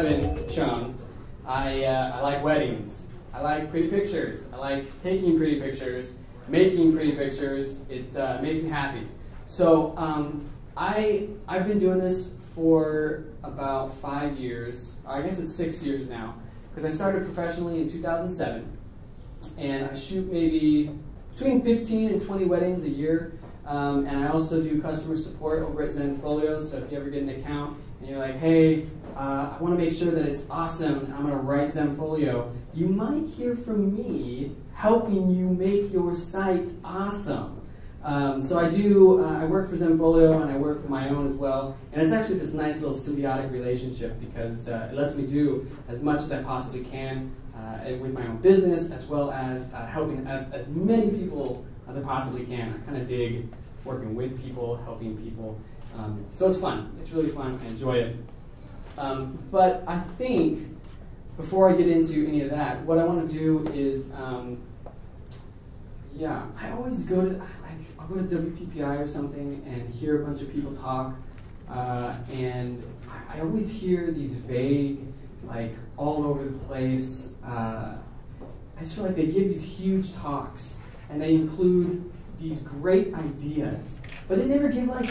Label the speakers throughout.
Speaker 1: Evan Chung. I like weddings. I like pretty pictures. I like taking pretty pictures, making pretty pictures. It makes me happy. So I've been doing this for about 5 years. I guess it's 6 years now, because I started professionally in 2007, and I shoot maybe between 15 and 20 weddings a year. And I also do customer support over at Zenfolio, so if you ever get an account and you're like, hey, I want to make sure that it's awesome and I'm going to write Zenfolio, you might hear from me helping you make your site awesome. So I work for Zenfolio and I work for my own as well, and it's actually this nice little symbiotic relationship because it lets me do as much as I possibly can with my own business, as well as helping as many people as I possibly can. I kind of dig working with people, helping people. So it's fun. It's really fun. I enjoy it. But I think before I get into any of that, what I want to do is, I always go to, I'll go to WPPI or something and hear a bunch of people talk, and I always hear these vague, like all over the place. I just feel like they give these huge talks and they include these great ideas, but they never give like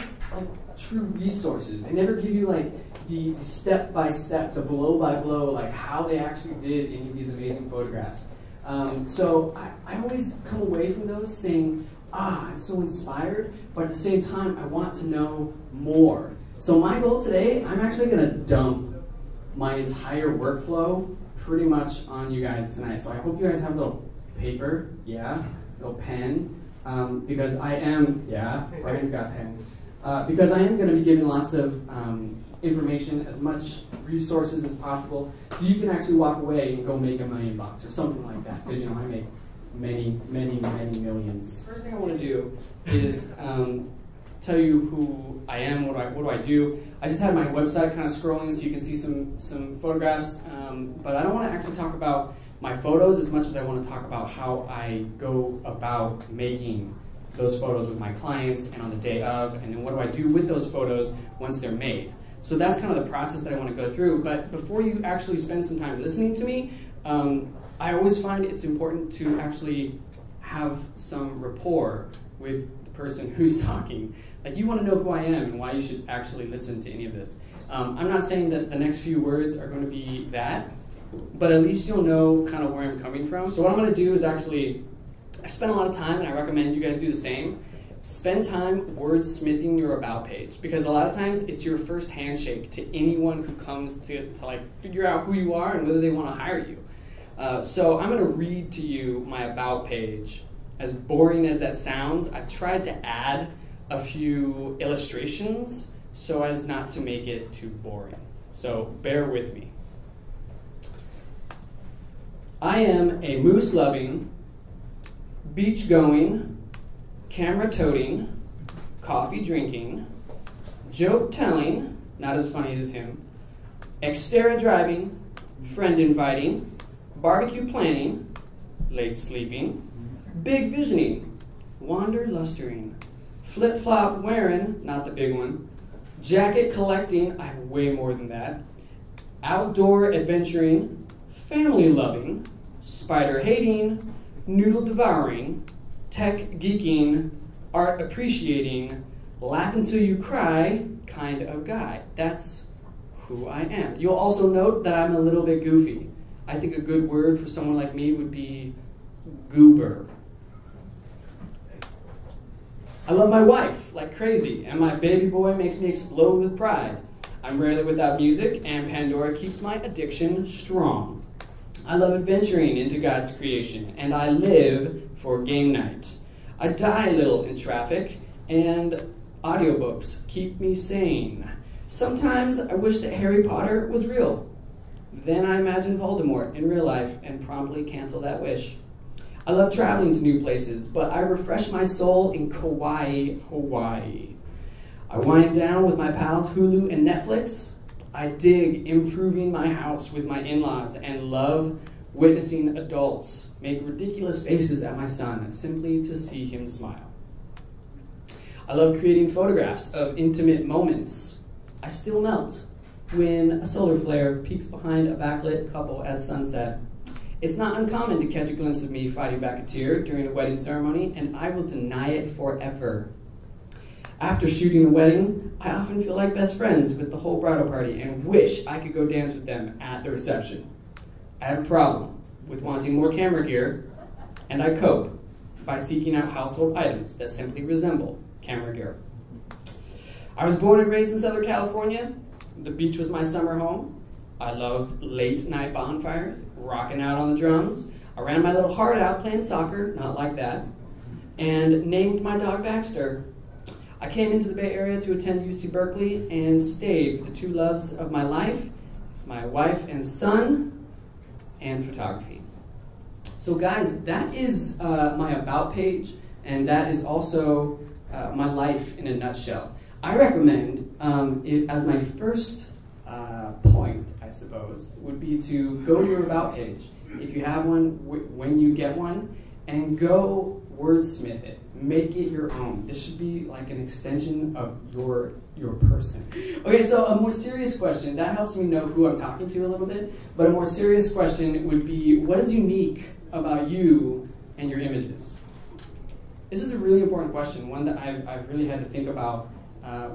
Speaker 1: true resources. They never give you like the step by step, the blow by blow, like how they actually did any of these amazing photographs. So I always come away from those saying, I'm so inspired, but at the same time, I want to know more. So my goal today, I'm actually gonna dump my entire workflow pretty much on you guys tonight. So I hope you guys have a little paper, little pen, because I am, Brian's got a pen, because I am gonna be giving lots of information, as much resources as possible, so you can actually walk away and go make $1 million or something like that, because I make many, many, many millions. First thing I want to do is tell you who I am, what do I do. I just had my website kind of scrolling so you can see some photographs, but I don't want to actually talk about my photos as much as I want to talk about how I go about making those photos with my clients and on the day of, and then what do I do with those photos once they're made. So that's kind of the process that I want to go through. But before you actually spend some time listening to me, I always find it's important to actually have some rapport with the person who's talking. Like, you want to know who I am and why you should actually listen to any of this. I'm not saying that the next few words are going to be that, but at least you'll know kind of where I'm coming from. So what I'm going to do is actually, I spend a lot of time, and I recommend you guys do the same. Spend time wordsmithing your about page, because a lot of times it's your first handshake to anyone who comes to like figure out who you are and whether they want to hire you. So I'm going to read to you my about page. As boring as that sounds, I've tried to add a few illustrations so as not to make it too boring. So bear with me. I am a moose-loving, beach-going, camera-toting, coffee-drinking, joke-telling, not as funny as him, Xterra-driving, friend-inviting, barbecue planning, late sleeping, big visioning, wanderlustering, flip-flop wearing, not the big one, jacket collecting, I have way more than that, outdoor adventuring, family loving, spider hating, noodle devouring, tech geeking, art appreciating, laugh until you cry kind of guy. That's who I am. You'll also note that I'm a little bit goofy. I think a good word for someone like me would be goober. I love my wife like crazy, and my baby boy makes me explode with pride. I'm rarely without music, and Pandora keeps my addiction strong. I love adventuring into God's creation, and I live for game night. I die a little in traffic, and audiobooks keep me sane. Sometimes I wish that Harry Potter was real. Then I imagine Voldemort in real life and promptly cancel that wish. I love traveling to new places, but I refresh my soul in Kauai, Hawaii. I wind down with my pals Hulu and Netflix. I dig improving my house with my in-laws and love witnessing adults make ridiculous faces at my son simply to see him smile. I love creating photographs of intimate moments. I still melt when a solar flare peeks behind a backlit couple at sunset. It's not uncommon to catch a glimpse of me fighting back a tear during a wedding ceremony, and I will deny it forever. After shooting the wedding, I often feel like best friends with the whole bridal party and wish I could go dance with them at the reception. I have a problem with wanting more camera gear, and I cope by seeking out household items that simply resemble camera gear. I was born and raised in Southern California. The beach was my summer home. I loved late night bonfires, rocking out on the drums. I ran my little heart out playing soccer, not like that, and named my dog Baxter. I came into the Bay Area to attend UC Berkeley and stayed with the two loves of my life. It's my wife and son, and photography. So guys, that is my about page, and that is also my life in a nutshell. I recommend, as my first point, I suppose, would be to go to your about page, if you have one, when you get one, and go wordsmith it. Make it your own. This should be like an extension of your person. Okay, so a more serious question, that helps me know who I'm talking to a little bit, but a more serious question would be, what is unique about you and your images? This is a really important question, one that I've really had to think about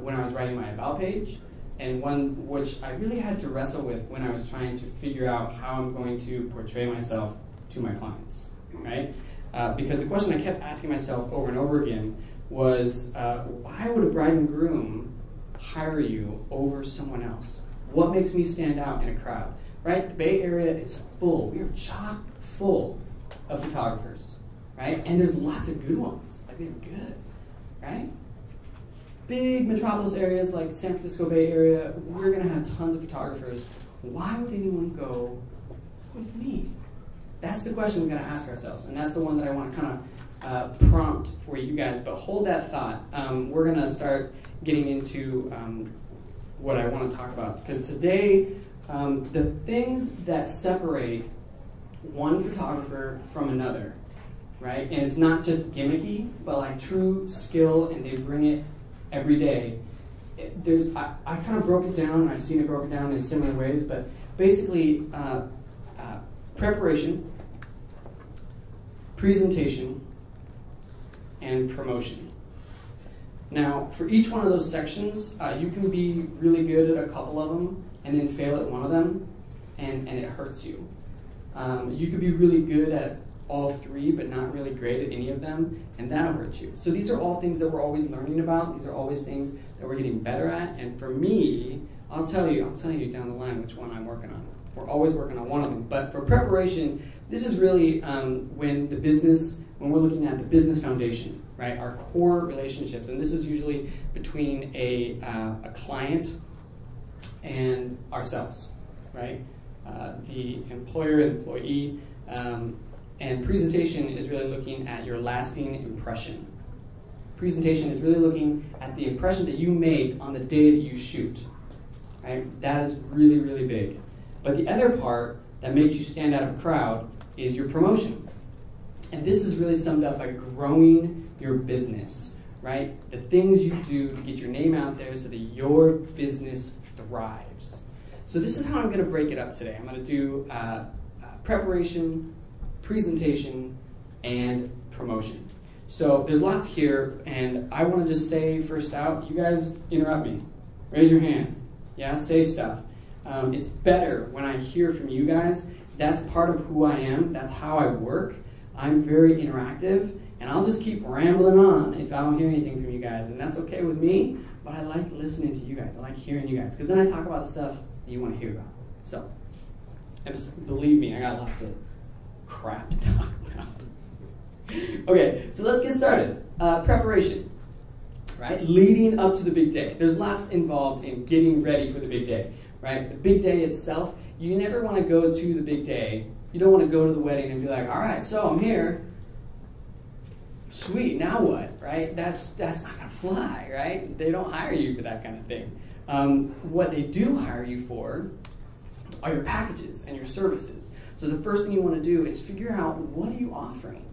Speaker 1: when I was writing my about page, and one which I really had to wrestle with when I was trying to figure out how I'm going to portray myself to my clients, right? Because the question I kept asking myself over and over again was, why would a bride and groom hire you over someone else? What makes me stand out in a crowd, right? The Bay Area is full. We are chock full of photographers, right? And there's lots of good ones. Like, they're good, right? Big metropolis areas like San Francisco Bay Area, we're going to have tons of photographers. Why would anyone go with me? That's the question we've got to ask ourselves, and that's the one that I want to kind of prompt for you guys. But hold that thought. We're going to start getting into what I want to talk about, because today, the things that separate one photographer from another, right? And it's not just gimmicky, but like true skill, and they bring it every day. I kind of broke it down, and I've seen it broken down in similar ways, but basically preparation, presentation, and promotion. Now, for each one of those sections, you can be really good at a couple of them and then fail at one of them, and it hurts you. You could be really good at all three, but not really great at any of them, and that'll hurt you. So these are all things that we're always learning about. These are always things that we're getting better at, and for me, I'll tell you down the line which one I'm working on. We're always working on one of them, but for preparation, this is really when we're looking at the business foundation, right? Our core relationships, and this is usually between a client and ourselves, right? The employer and employee, and presentation is really looking at your lasting impression. Presentation is really looking at the impression that you make on the day that you shoot, right? That is really, really big. But the other part that makes you stand out of a crowd is your promotion. And this is really summed up by growing your business, right? The things you do to get your name out there so that your business thrives. So this is how I'm going to break it up today. I'm going to do preparation, presentation, and promotion. So there's lots here, and I want to just say first out, you guys interrupt me. Raise your hand. Yeah, say stuff. It's better when I hear from you guys. That's part of who I am. That's how I work. I'm very interactive, and I'll just keep rambling on if I don't hear anything from you guys, and that's okay with me, but I like listening to you guys. I like hearing you guys, because then I talk about the stuff that you want to hear about. So, believe me, I got lots of crap to talk about. Okay, so let's get started. Preparation, right? Leading up to the big day. There's lots involved in getting ready for the big day, right? The big day itself, you never want to go to the big day. You don't want to go to the wedding and be like, all right, so I'm here. Sweet, now what, right? That's not going to fly, right? They don't hire you for that kind of thing. What they do hire you for are your packages and your services. So the first thing you want to do is figure out, what are you offering,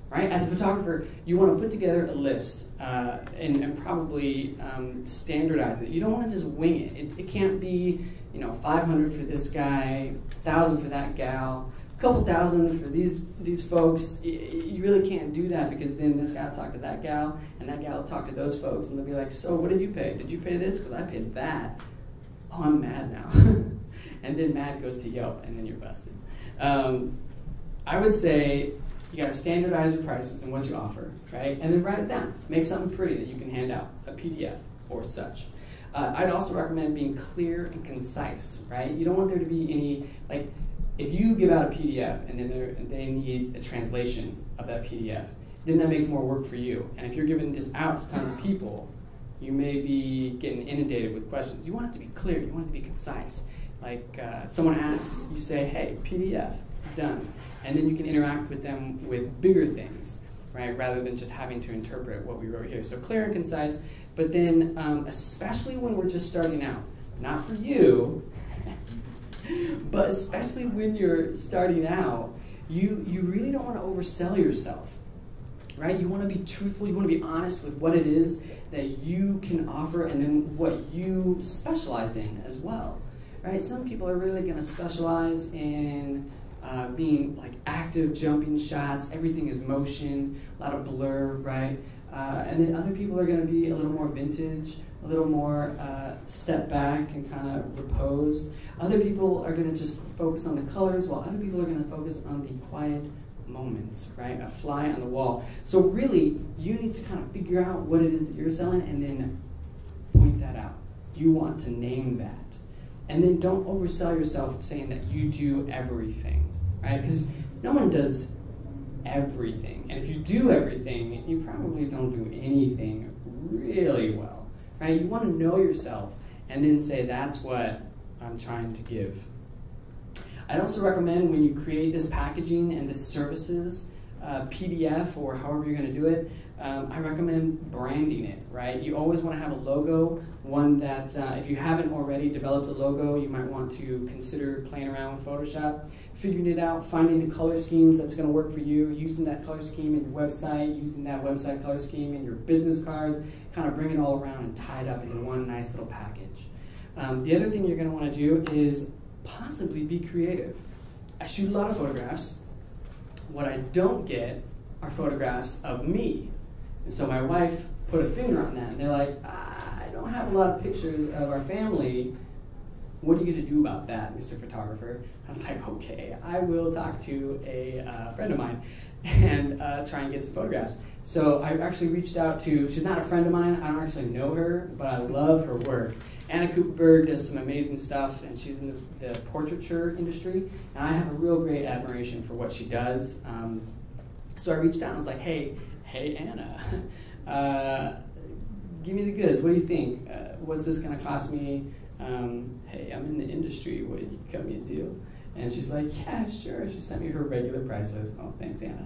Speaker 1: right? As a photographer, you want to put together a list and probably standardize it. You don't want to just wing it. It can't be you know, 500 for this guy, 1,000 for that gal, a couple thousand for these folks. You really can't do that, because then this guy will talk to that gal, and that gal will talk to those folks, and they'll be like, so what did you pay? Did you pay this? Because I paid that. Oh, I'm mad now. And then mad goes to Yelp, and then you're busted. I would say you got to standardize your prices and what you offer, right? And then write it down. Make something pretty that you can hand out, a PDF or such. I'd also recommend being clear and concise, right? You don't want there to be any, like, if you give out a PDF and then they need a translation of that PDF, then that makes more work for you. And if you're giving this out to tons of people, you may be getting inundated with questions. You want it to be clear. You want it to be concise. Like someone asks, you say, hey, PDF, done. And then you can interact with them with bigger things, right, rather than just having to interpret what we wrote here. So clear and concise, but then especially when we're just starting out, not for you, but especially when you're starting out, you really don't want to oversell yourself, right? You want to be truthful, you want to be honest with what it is that you can offer, and then what you specialize in as well, right? Some people are really going to specialize in being like active jumping shots, everything is motion, a lot of blur, right? And then other people are going to be a little more vintage, a little more step back and kind of repose. Other people are going to just focus on the colors, while other people are going to focus on the quiet moments, right? A fly on the wall. So really, you need to kind of figure out what it is that you're selling and then point that out. You want to name that. And then don't oversell yourself saying that you do everything, right? Because no one does everything. And if you do everything, you probably don't do anything really well, right? You want to know yourself and then say, that's what I'm trying to give. I'd also recommend when you create this packaging and this services PDF or however you're going to do it, I recommend branding it, right? You always want to have a logo, one that if you haven't already developed a logo, you might want to consider playing around with Photoshop, figuring it out, finding the color schemes that's going to work for you, using that color scheme in your website, using that website color scheme in your business cards, kind of bring it all around and tie it up into one nice little package. The other thing you're going to want to do is possibly be creative. I shoot a lot of photographs. What I don't get are photographs of me. And so my wife put a finger on that, and they're like, I don't have a lot of pictures of our family. What are you going to do about that, Mr. Photographer? I was like, okay, I will talk to a friend of mine and try and get some photographs. So I actually reached out to, she's not a friend of mine, I don't actually know her, but I love her work. Anna Cooperberg does some amazing stuff, and she's in the portraiture industry, and I have a real great admiration for what she does. So I reached out and was like, hey Anna, give me the goods, what do you think? What's this gonna cost me? Hey, I'm in the industry, what, you cut me a deal? And she's like, yeah, sure. She sent me her regular price list. Oh, thanks, Anna.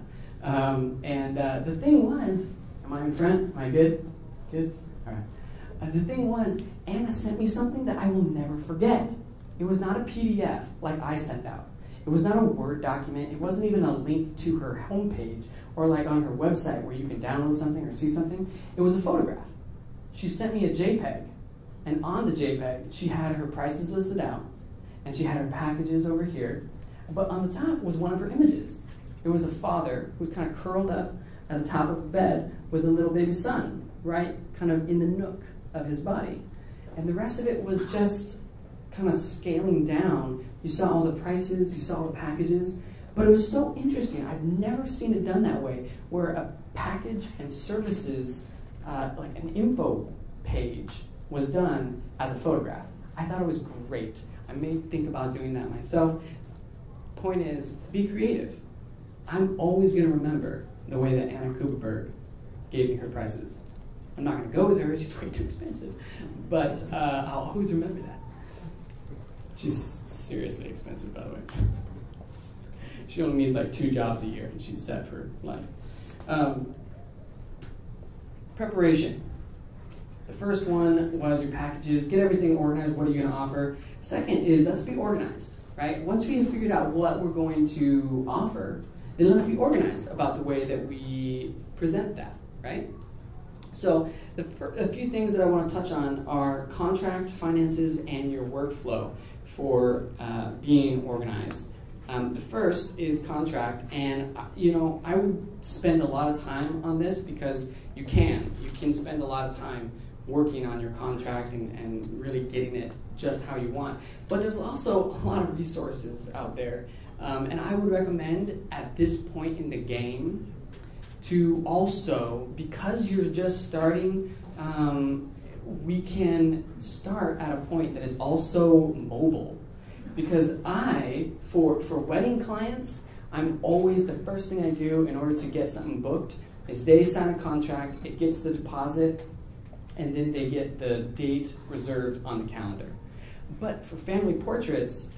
Speaker 1: The thing was, am I in front? Am I good? Good? All right. The thing was, Anna sent me something that I will never forget. It was not a PDF like I sent out. It was not a Word document. It wasn't even a link to her homepage or like on her website where you can download something or see something. It was a photograph. She sent me a JPEG, and on the JPEG, she had her prices listed out, and she had her packages over here, but on the top was one of her images. It was a father who was kind of curled up at the top of a bed with a little baby son, right, kind of in the nook of his body. And the rest of it was just kind of scaling down. You saw all the prices, you saw all the packages, but it was so interesting. I've never seen it done that way, where a package and services, like an info page, was done as a photograph. I thought it was great. I may think about doing that myself. Point is, be creative. I'm always going to remember the way that Anna Cooperberg gave me her prices. I'm not going to go with her, she's way too expensive, but I'll always remember that. She's seriously expensive, by the way. She only needs like 2 jobs a year, and she's set for life. Preparation. The first one was your packages. Get everything organized. What are you going to offer? Second is, let's be organized, right? Once we have figured out what we're going to offer, then let's be organized about the way that we present that, right? So a few things that I want to touch on are contract, finances, and your workflow. for being organized. The first is contract, and I would spend a lot of time on this because you can spend a lot of time working on your contract and really getting it just how you want. But there's also a lot of resources out there, and I would recommend at this point in the game to also, because you're just starting, we can start at a point that is also mobile. Because for wedding clients, I'm always, the first thing I do in order to get something booked is they sign a contract, it gets the deposit, and then they get the date reserved on the calendar. But for family portraits,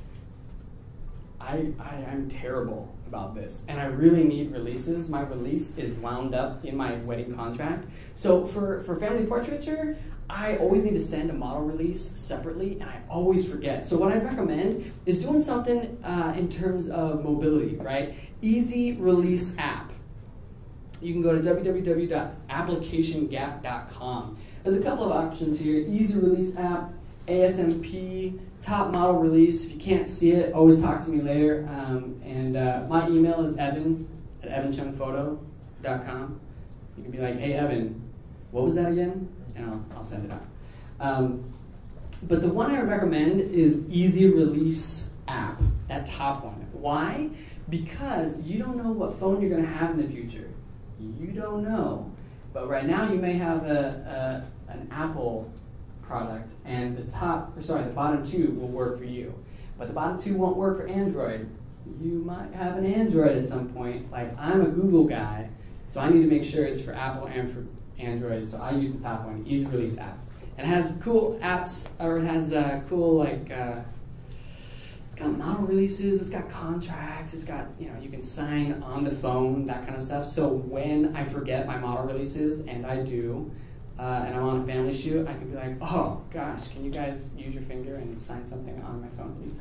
Speaker 1: I'm terrible about this, and I really need releases. My release is wound up in my wedding contract. So for family portraiture, I always need to send a model release separately, and I always forget. So what I recommend is doing something in terms of mobility, right? Easy Release app. You can go to www.applicationgap.com. There's a couple of options here. Easy Release app, ASMP, top model release. If you can't see it, always talk to me later. My email is evan@evanchungphoto.com. You can be like, hey Evan, what was that again? And I'll send it out. But the one I would recommend is Easy Release app, that top one. Why? Because you don't know what phone you're going to have in the future. You don't know. But right now you may have an Apple product, and the bottom two will work for you. But the bottom two won't work for Android. You might have an Android at some point. Like, I'm a Google guy, so I need to make sure it's for Apple and for Android, so I use the top one, Easy Release app. And it has cool apps, or it has cool, like, it's got model releases, it's got contracts, it's got, you can sign on the phone, that kind of stuff. So when I forget my model releases, and I do, and I'm on a family shoot, I can be like, oh gosh, can you guys use your finger and sign something on my phone, please?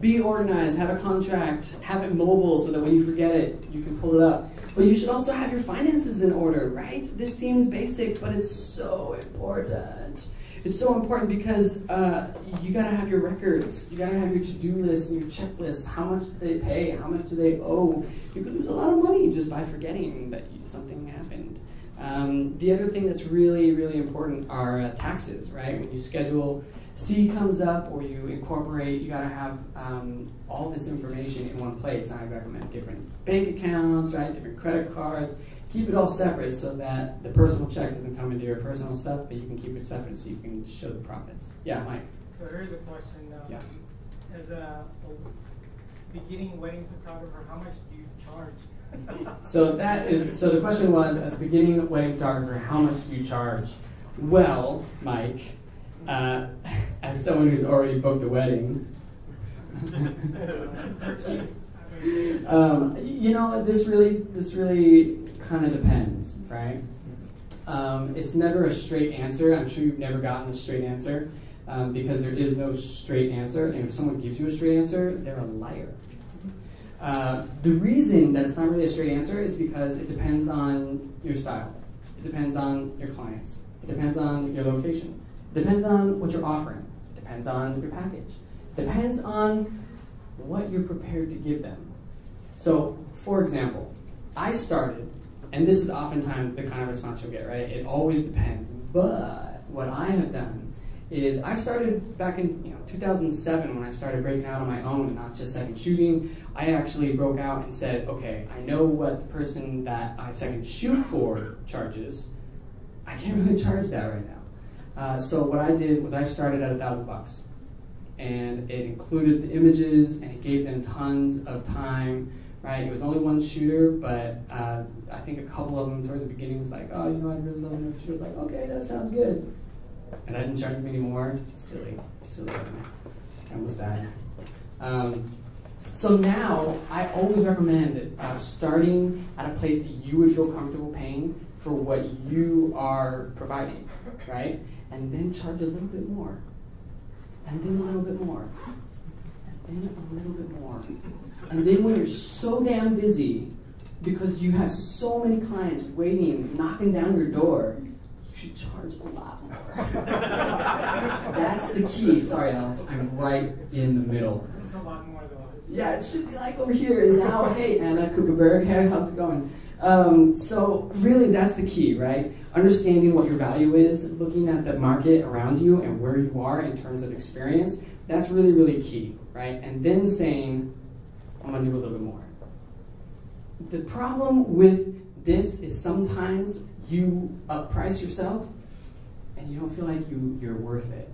Speaker 1: Be organized, have a contract, have it mobile so that when you forget it, you can pull it up. But you should also have your finances in order, right? This seems basic, but it's so important. It's so important because you gotta have your records, you gotta have your to-do list and your checklist. How much do they pay? How much do they owe? You could lose a lot of money just by forgetting that something happened. The other thing that's really, really important are taxes, right? When you schedule, C comes up or you incorporate, you gotta have all this information in one place. And I recommend different bank accounts, right? Different credit cards. Keep it all separate so that the personal check doesn't come into your personal stuff, but you can keep it separate so you can show the profits. Yeah, Mike.
Speaker 2: So here's a question.
Speaker 1: Yeah.
Speaker 2: As a beginning wedding photographer, how much do you charge?
Speaker 1: So the question was, as a beginning wedding photographer, how much do you charge? Well, Mike, as someone who's already booked a wedding, this really kind of depends, right? It's never a straight answer. I'm sure you've never gotten a straight answer because there is no straight answer. And if someone gives you a straight answer, they're a liar. The reason that it's not really a straight answer is because it depends on your style. It depends on your clients. It depends on your location. It depends on what you're offering. It depends on your package. It depends on what you're prepared to give them. So, for example, I started, and this is oftentimes the kind of response you'll get, right? It always depends. But what I have done is I started back in 2007 when I started breaking out on my own and not just second shooting. I actually broke out and said, okay, I know what the person that I second shoot for charges. I can't really charge that right now. So what I did was I started at $1,000, and it included the images and it gave them tons of time. Right, it was only one shooter, but I think a couple of them towards the beginning was like, oh, I'd really love another shooter. I was like, okay, that sounds good. And I didn't charge them anymore. Silly. I almost died. So now, I always recommend starting at a place that you would feel comfortable paying for what you are providing, right? And then charge a little bit more. And then a little bit more. And then a little bit more. And then when you're so damn busy, because you have so many clients waiting, knocking down your door, you should charge a lot more. That's the key. Sorry, Alex, I'm right in the middle.
Speaker 2: It's a lot more though.
Speaker 1: Yeah, it should be like over here. And now, hey, Anna Kuperberg, hey, how's it going? So really, that's the key, right? Understanding what your value is, looking at the market around you and where you are in terms of experience, that's really, really key, right? And then saying, I'm gonna do a little bit more. The problem with this is sometimes you upprice yourself and you don't feel like you're worth it,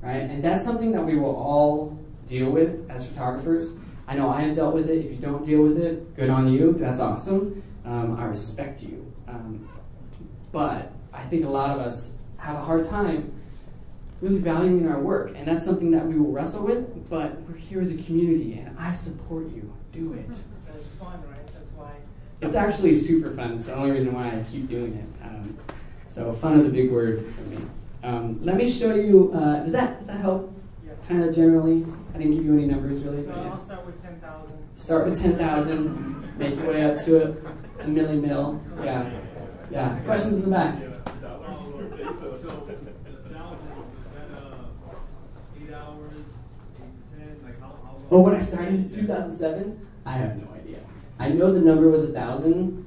Speaker 1: right? And that's something that we will all deal with as photographers. I know I have dealt with it. If you don't deal with it, good on you. That's awesome. I respect you. But I think a lot of us have a hard time really valuing our work. And that's something that we will wrestle with, but we're here as a community and I support you. Do it.
Speaker 2: It's fun, right? That's why.
Speaker 1: It's actually super fun. It's the only reason why I keep doing it. So fun is a big word for me. Let me show you, does that help?
Speaker 2: Yes.
Speaker 1: Kind of generally? I didn't give you any numbers really.
Speaker 2: So
Speaker 1: but yeah.
Speaker 2: I'll start with 10,000.
Speaker 1: Start with 10,000, make your way up to a mil. Yeah. Yeah. Questions in the back? Oh, when I started in 2007, I have no idea. I know the number was 1,000,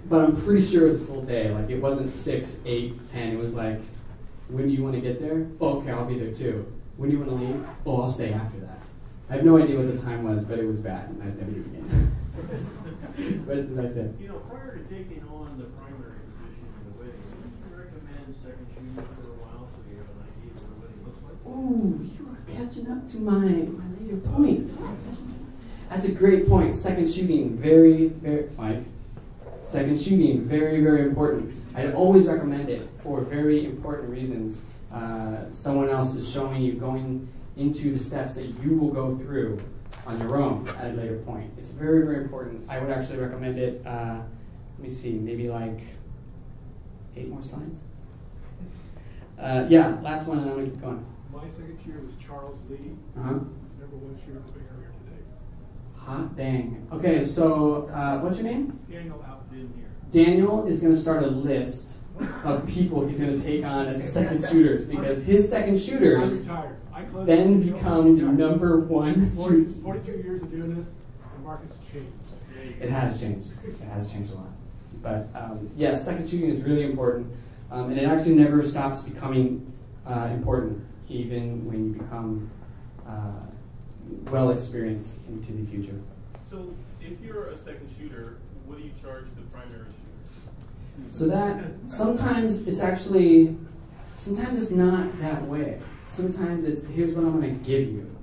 Speaker 1: but I'm pretty sure it was a full day. Like it wasn't 6, 8, 10. It was like, when do you want to get there? Oh, okay, I'll be there too. When do you want to leave? Oh, I'll stay after that. I have no idea what the time was, but it was bad, and I'd never do it again. Questions right there.
Speaker 3: You know, prior to taking on the primary position in the wedding, would you recommend second shooting for a while so you have an idea of what a wedding looks like?
Speaker 1: Ooh, you are catching up to my later point. That's a great point. Second shooting, very, Mike. Second shooting, very, very important. I'd always recommend it for very important reasons. Someone else is showing you going into the steps that you will go through on your own at a later point. It's very, very important. I would actually recommend it, let me see, maybe like 8 more slides. Yeah, last one and I'm gonna keep going.
Speaker 4: My second shooter was Charles Lee. Number 1 shooter in the Bay Area today.
Speaker 1: Hot dang. Okay, so what's your name?
Speaker 4: Daniel outdid here.
Speaker 1: Daniel is gonna start a list of people he's gonna take on as second shooters because his second shooters then become the number 1 shooters.
Speaker 4: 42 years of doing this, the market's changed.
Speaker 1: It has changed. It has changed a lot. But yeah, second shooting is really important. And it actually never stops becoming important, even when you become well experienced into the future.
Speaker 5: So if you're a second shooter, what do you charge the primary shooter?
Speaker 1: So that, sometimes it's not that way. Sometimes it's, here's what I'm going to give you.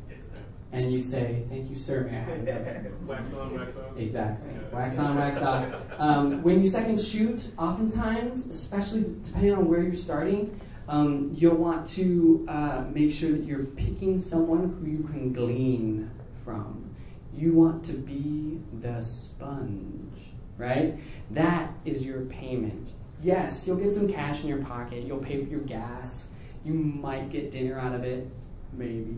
Speaker 1: And you say, thank you, sir, may I have it?
Speaker 5: Wax on, wax off?
Speaker 1: Exactly.
Speaker 5: Yeah.
Speaker 1: Wax on, wax off. When you second shoot, oftentimes, especially depending on where you're starting, you'll want to make sure that you're picking someone who you can glean from. You want to be the sponge, right? That is your payment. Yes, you'll get some cash in your pocket. You'll pay for your gas. You might get dinner out of it, maybe.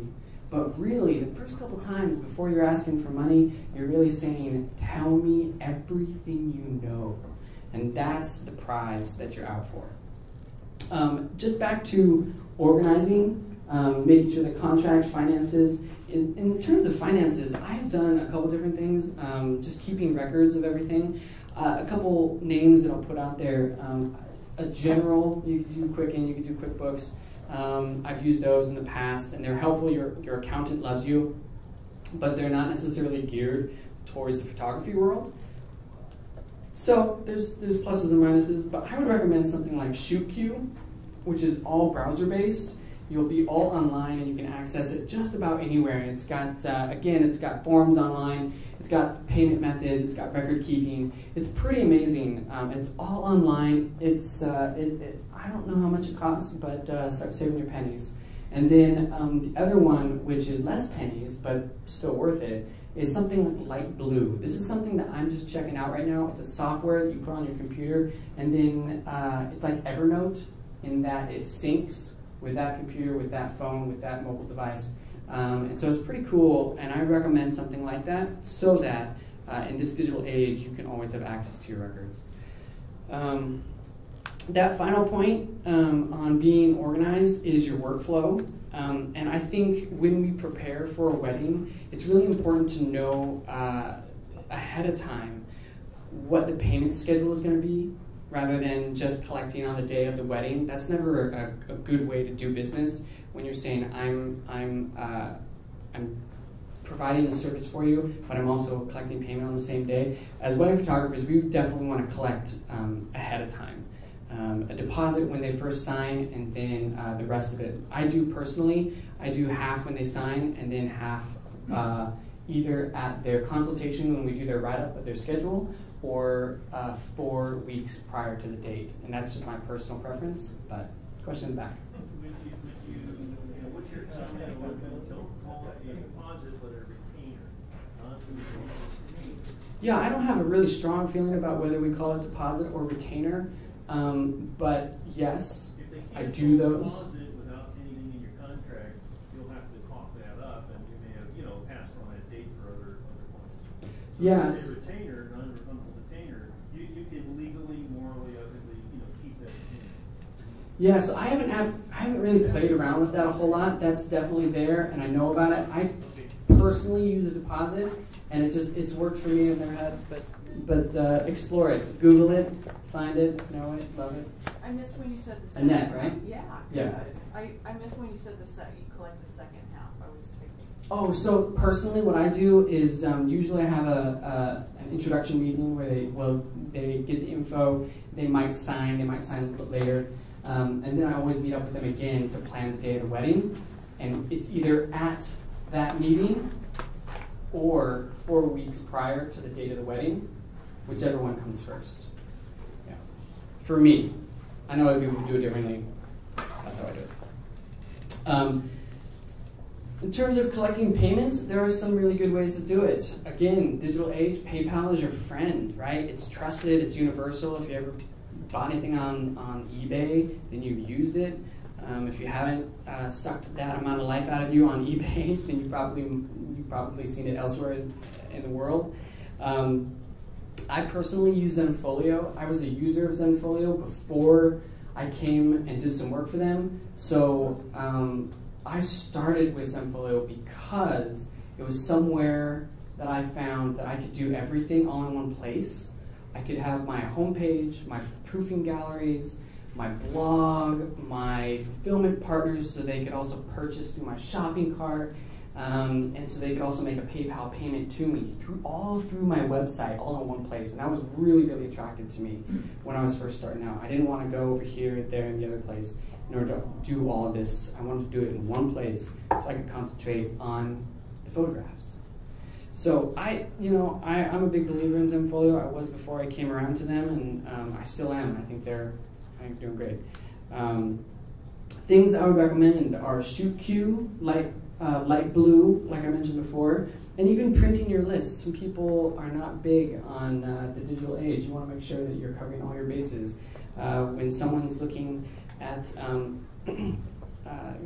Speaker 1: But really, the first couple times before you're asking for money, you're really saying, tell me everything you know. And that's the prize that you're out for. Just back to organizing, making sure that contract finances. In terms of finances, I have done a couple different things, just keeping records of everything. A couple names that I'll put out there. A general, you can do Quicken, you can do QuickBooks. I've used those in the past, and they're helpful. Your accountant loves you, but they're not necessarily geared towards the photography world. So there's pluses and minuses, but I would recommend something like ShootQ, which is all browser-based. You'll be all online, and you can access it just about anywhere. And it's got, again, it's got forms online, it's got payment methods, it's got record keeping. It's pretty amazing, and it's all online. It's, I don't know how much it costs, but start saving your pennies. And then the other one, which is less pennies, but still worth it, is something like Light Blue. This is something that I'm just checking out right now. It's a software that you put on your computer, and then it's like Evernote in that it syncs with that computer, with that phone, with that mobile device. And so it's pretty cool, and I recommend something like that so that in this digital age, you can always have access to your records. that final point on being organized is your workflow. And I think when we prepare for a wedding, it's really important to know ahead of time what the payment schedule is going to be, rather than just collecting on the day of the wedding. That's never a good way to do business. When you're saying I'm providing the service for you, but I'm also collecting payment on the same day. As wedding photographers, we definitely want to collect ahead of time. A deposit when they first sign, and then the rest of it. I do personally, I do half when they sign, and then half either at their consultation when we do their write-up of their schedule, or 4 weeks prior to the date. And that's just my personal preference, but question in the back.
Speaker 3: What's your comment on don't call it a deposit, but a retainer?
Speaker 1: Yeah, I don't have a really strong feeling about whether we call it deposit or retainer, but yes, I do those.
Speaker 3: Deposit without anything in your contract, you'll have to cough that up, and you may have, passed on that date for other points. So
Speaker 1: Yeah.
Speaker 3: if you say retainer, non-refundable retainer, you can legally, morally, ethically, keep that retainer.
Speaker 1: Yeah, so I haven't really played around with that a whole lot. That's definitely there, and I know about it. I personally use a deposit, and it's worked for me in their head. But explore it, Google it, find it, know it, love it.
Speaker 6: I missed when you said the second
Speaker 1: Annette, right?
Speaker 6: half. Yeah.
Speaker 1: Yeah.
Speaker 6: I missed when you said you collect the second half. I was taking.
Speaker 1: Oh, so personally, what I do is usually I have an introduction meeting where they get the info. They might sign a little bit later. And then I always meet up with them again to plan the day of the wedding. And it's either at that meeting or 4 weeks prior to the date of the wedding, whichever one comes first. Yeah. For me, I know other people do it differently. That's how I do it. In terms of collecting payments, there are some really good ways to do it. Again, digital age, PayPal is your friend, right? It's trusted, it's universal. If you ever bought anything on eBay, then you've used it. If you haven't sucked that amount of life out of you on eBay, then you've probably seen it elsewhere in the world. I personally use Zenfolio. I was a user of Zenfolio before I came and did some work for them. So I started with Zenfolio because it was somewhere that I found that I could do everything all in one place. I could have my homepage, my proofing galleries, my blog, my fulfillment partners, so they could also purchase through my shopping cart, and so they could also make a PayPal payment to me all through my website, all in one place. And that was really, really attractive to me when I was first starting out. I didn't want to go over here, there, and the other place in order to do all of this. I wanted to do it in one place so I could concentrate on the photographs. So I'm a big believer in Zenfolio. I was before I came around to them, and I still am. I think they're doing great. Things I would recommend are ShootQ, light blue, like I mentioned before, and even printing your lists. Some people are not big on the digital age. You want to make sure that you're covering all your bases. When someone's looking at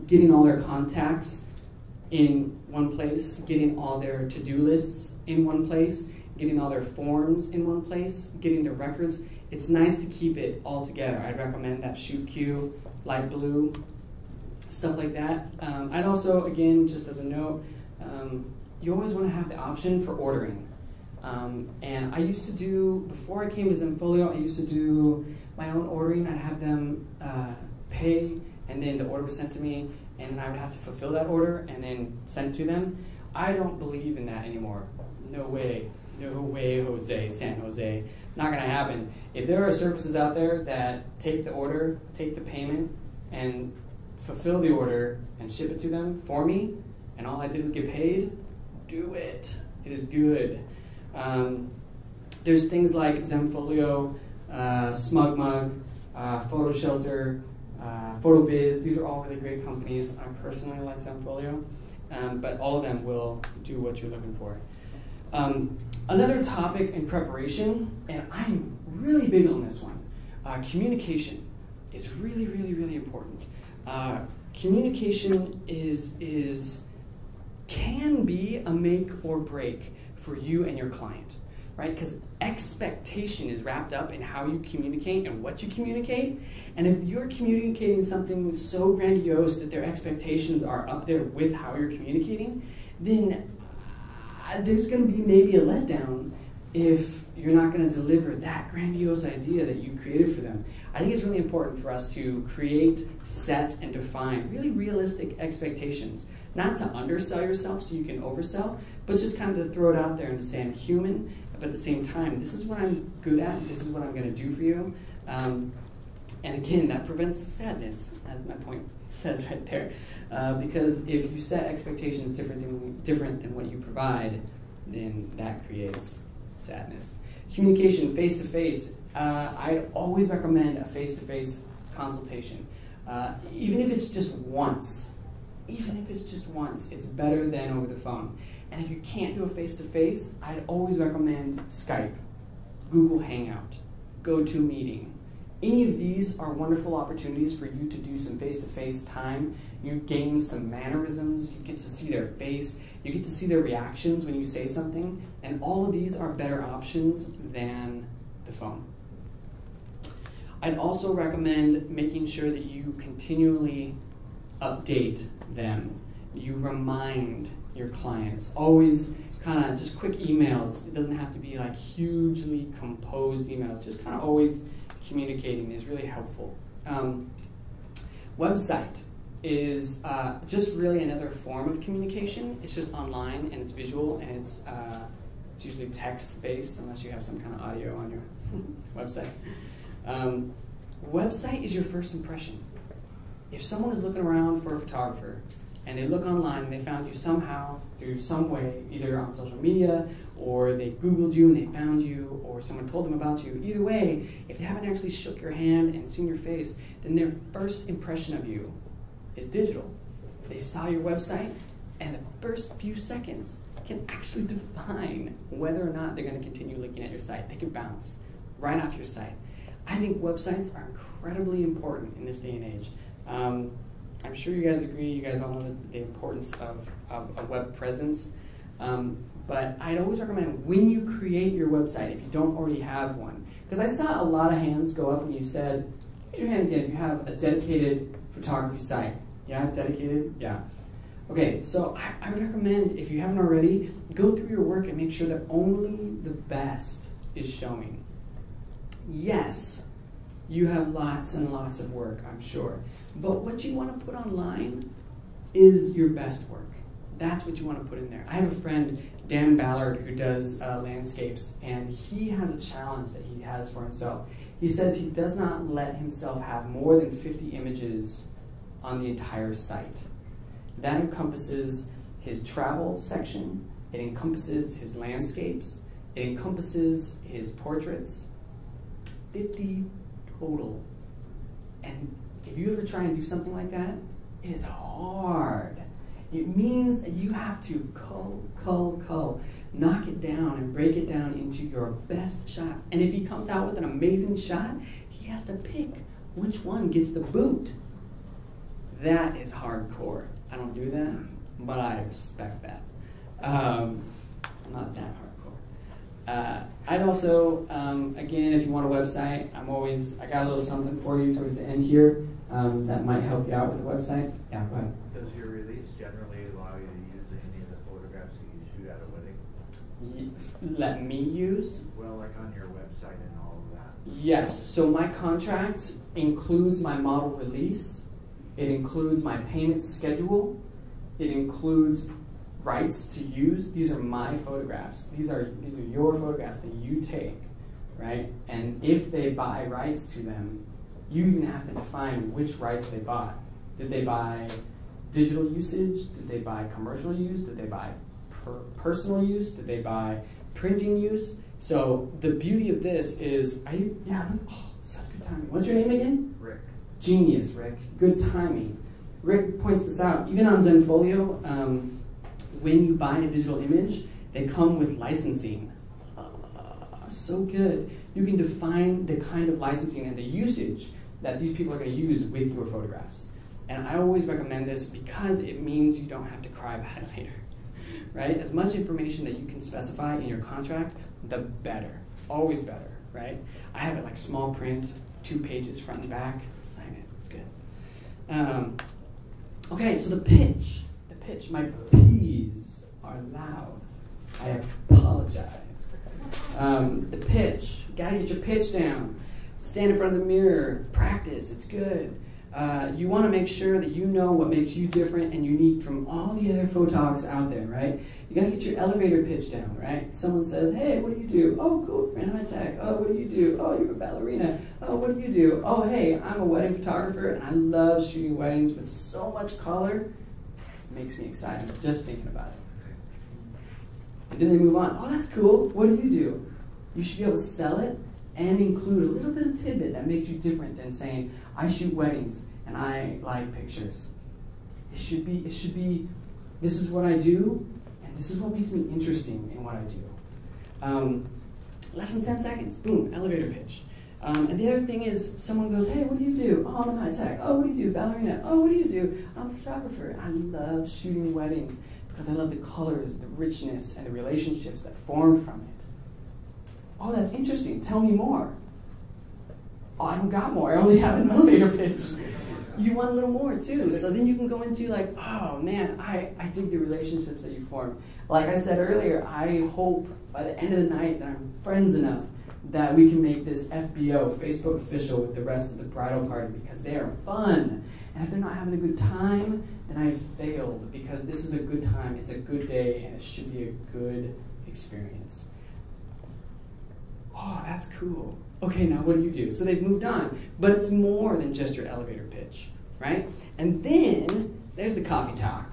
Speaker 1: getting all their contacts in one place, getting all their to-do lists in one place, getting all their forms in one place, getting their records, it's nice to keep it all together. I'd recommend that ShootQ, light blue, stuff like that. I'd also, again, just as a note, you always want to have the option for ordering. And I used to do, before I came to Zenfolio, I used to do my own ordering. I'd have them pay, and then the order was sent to me, and then I would have to fulfill that order and then send it to them. I don't believe in that anymore. No way, Jose, San Jose. Not gonna happen. If there are services out there that take the order, take the payment, and fulfill the order and ship it to them for me, and all I did was get paid, do it. It is good. There's things like Zenfolio, SmugMug, Photo Shelter, PhotoBiz. These are all really great companies. I personally like Zenfolio, but all of them will do what you're looking for. Another topic in preparation, and I'm really big on this one, communication is really, really, really important. Communication can be a make or break for you and your client. right? Because expectation is wrapped up in how you communicate and what you communicate. And if you're communicating something so grandiose that their expectations are up there with how you're communicating, then there's going to be maybe a letdown if you're not going to deliver that grandiose idea that you created for them. I think it's really important for us to create, set, and define really realistic expectations. Not to undersell yourself so you can oversell, but just kind of to throw it out there and to say I'm human, but at the same time, this is what I'm good at, this is what I'm going to do for you. And again, that prevents sadness, as my point says right there. Because if you set expectations different than what you provide, then that creates sadness. Communication face-to-face. I'd always recommend a face-to-face consultation. Even if it's just once. Even if it's just once, it's better than over the phone. And if you can't do a face-to-face, I'd always recommend Skype, Google Hangout, GoToMeeting. Any of these are wonderful opportunities for you to do some face-to-face time. You gain some mannerisms, you get to see their face, you get to see their reactions when you say something, and all of these are better options than the phone. I'd also recommend making sure that you continually update them. You remind your clients. Always kind of just quick emails. It doesn't have to be like hugely composed emails. Just kind of always communicating is really helpful. Website is just really another form of communication. It's just online and it's visual and it's usually text-based unless you have some kind of audio on your website. Website is your first impression. If someone is looking around for a photographer and they look online and they found you somehow through some way, either on social media or they Googled you and they found you or someone told them about you, either way, if they haven't actually shook your hand and seen your face, then their first impression of you is digital. They saw your website and the first few seconds can actually define whether or not they're going to continue looking at your site. They can bounce right off your site. I think websites are incredibly important in this day and age. I'm sure you guys agree, you guys all know the importance of a web presence, but I'd always recommend when you create your website, if you don't already have one, because I saw a lot of hands go up when you said, raise your hand again if you have a dedicated photography site. Yeah, dedicated? Yeah. Okay, so I would recommend, if you haven't already, go through your work and make sure that only the best is showing. Yes, you have lots and lots of work, I'm sure. But what you want to put online is your best work. That's what you want to put in there. I have a friend, Dan Ballard, who does landscapes, and he has a challenge that he has for himself. He says he does not let himself have more than 50 images on the entire site. That encompasses his travel section, it encompasses his landscapes, it encompasses his portraits. 50 total. And if you ever try and do something like that, it is hard. It means that you have to cull, knock it down and break it down into your best shots. And if he comes out with an amazing shot, he has to pick which one gets the boot. That is hardcore. I don't do that, but I respect that. I'm not that hardcore. I'd also, again, if you want a website, I got a little something for you towards the end here that might help you out with a website. Yeah, go ahead.
Speaker 7: Does your release generally allow you to use any of the photographs that you shoot at a wedding?
Speaker 1: Let me use?
Speaker 7: Well, like on your website and all of that.
Speaker 1: Yes, so my contract includes my model release, it includes my payment schedule, it includes rights to use. These are my photographs. These are your photographs that you take, right? And if they buy rights to them, you even have to define which rights they bought. Did they buy digital usage? Did they buy commercial use? Did they buy personal use? Did they buy printing use? So the beauty of this is, such good timing. What's your name again?
Speaker 7: Rick.
Speaker 1: Genius, Rick. Good timing. Rick points this out. Even on Zenfolio, when you buy a digital image, they come with licensing. So good. You can define the kind of licensing and the usage that these people are going to use with your photographs. And I always recommend this because it means you don't have to cry about it later. Right? As much information that you can specify in your contract, the better. Always better, right? I have it like small print, 2 pages front and back. Sign it. It's good. Okay, so the pitch. My P's are loud. I apologize. The pitch. You gotta get your pitch down. Stand in front of the mirror. Practice. It's good. You want to make sure that you know what makes you different and unique from all the other photogs out there, right? You got to get your elevator pitch down, right? Someone says, hey, what do you do? Oh, cool, friend high tech. Oh, what do you do? Oh, you're a ballerina. Oh, what do you do? Oh, hey, I'm a wedding photographer, and I love shooting weddings with so much color. It makes me excited just thinking about it. And then they move on. Oh, that's cool. What do you do? You should be able to sell it and include a little bit of tidbit that makes you different than saying, I shoot weddings and I like pictures. It should be, this is what I do, and this is what makes me interesting in what I do. Less than 10 seconds, boom, elevator pitch. And the other thing is, someone goes, hey, what do you do? Oh, I'm in high tech. Oh, what do you do? Ballerina. Oh, what do you do? I'm a photographer. I love shooting weddings because I love the colors, the richness, and the relationships that form from it. Oh, that's interesting. Tell me more. Oh, I don't got more. I only have an elevator pitch. You want a little more, too. So then you can go into like, oh, man, I dig the relationships that you form. Like I said earlier, I hope by the end of the night that I'm friends enough that we can make this FBO, Facebook official, with the rest of the bridal party because they are fun. And if they're not having a good time, then I failed because this is a good time. It's a good day, and it should be a good experience. Oh, that's cool. Okay, now what do you do? So they've moved on, but it's more than just your elevator pitch, right? And then there's the coffee talk,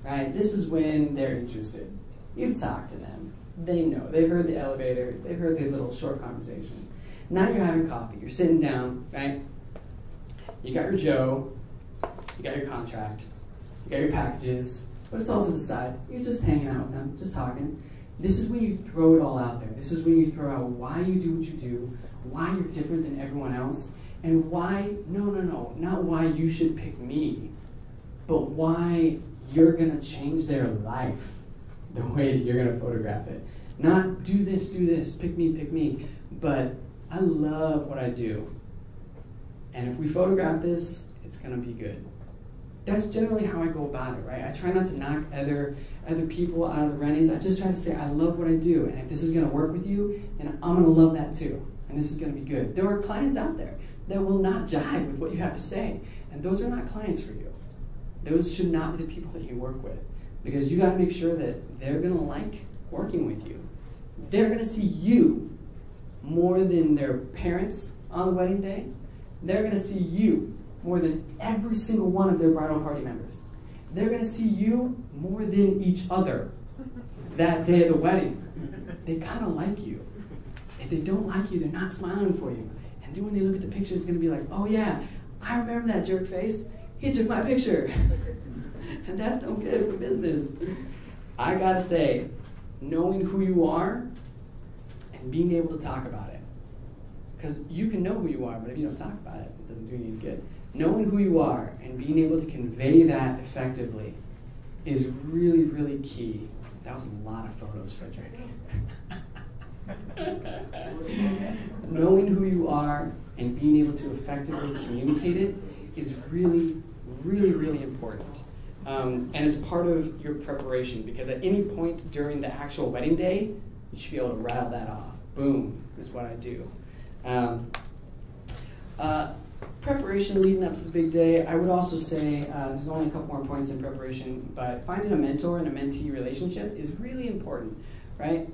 Speaker 1: right? This is when they're interested. You've talked to them. They know. They've heard the elevator. They've heard the little short conversation. Now you're having coffee. You're sitting down, right? You got your Joe. You got your contract. You got your packages, but it's all to the side. You're just hanging out with them, just talking. This is when you throw it all out there. This is when you throw out why you do what you do, why you're different than everyone else, and why, no, not why you should pick me, but why you're gonna change their life the way that you're gonna photograph it. Not do this, pick me, but I love what I do. And if we photograph this, it's gonna be good. That's generally how I go about it, right? I try not to knock other people out of the run-ins. I just try to say, I love what I do, and if this is gonna work with you, then I'm gonna love that too, and this is gonna be good. There are clients out there that will not jive with what you have to say, and those are not clients for you. Those should not be the people that you work with, because you gotta make sure that they're gonna like working with you. They're gonna see you more than their parents on the wedding day. They're gonna see you more than every single one of their bridal party members. They're gonna see you more than each other that day of the wedding. They kind of like you. If they don't like you, they're not smiling for you. And then when they look at the picture, it's gonna be like, oh yeah, I remember that jerk face. He took my picture. And that's no good for business. I gotta say, knowing who you are and being able to talk about it. Because you can know who you are, but if you don't talk about it, it doesn't do you any good. Knowing who you are and being able to convey that effectively is really, really key. That was a lot of photos, Frederick. Knowing who you are and being able to effectively communicate it is really, really, really important. And it's part of your preparation, because at any point during the actual wedding day, you should be able to rattle that off. Boom, is what I do. Preparation leading up to the big day, I would also say, there's only a couple more points in preparation, but finding a mentor and a mentee relationship is really important, right?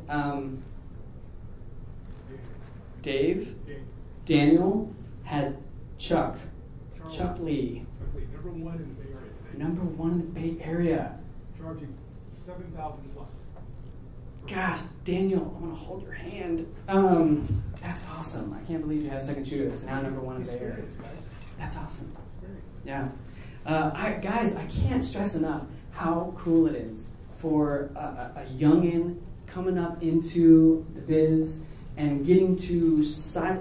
Speaker 1: Daniel had Chuck Lee.
Speaker 4: Number one in the Bay Area today.
Speaker 1: Number one in the Bay Area.
Speaker 4: Charging $7,000 plus.
Speaker 1: Gosh, Daniel, I'm gonna hold your hand. That's awesome. I can't believe you had a second shooter that's now number one in the Bay Area. That's awesome. Yeah. Guys, I can't stress enough how cool it is for a youngin' coming up into the biz and getting to side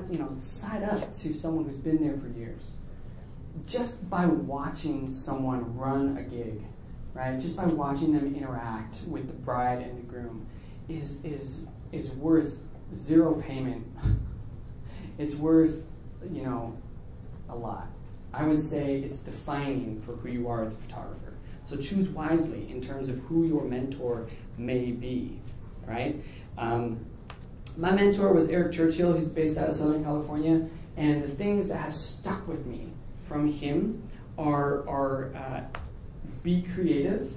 Speaker 1: up to someone who's been there for years. Just by watching someone run a gig, right? Just by watching them interact with the bride and the groom is worth zero payment, it's worth, you know, a lot. I would say it's defining for who you are as a photographer. So choose wisely in terms of who your mentor may be, right? My mentor was Eric Churchill, who's based out of Southern California, and the things that have stuck with me from him are be creative.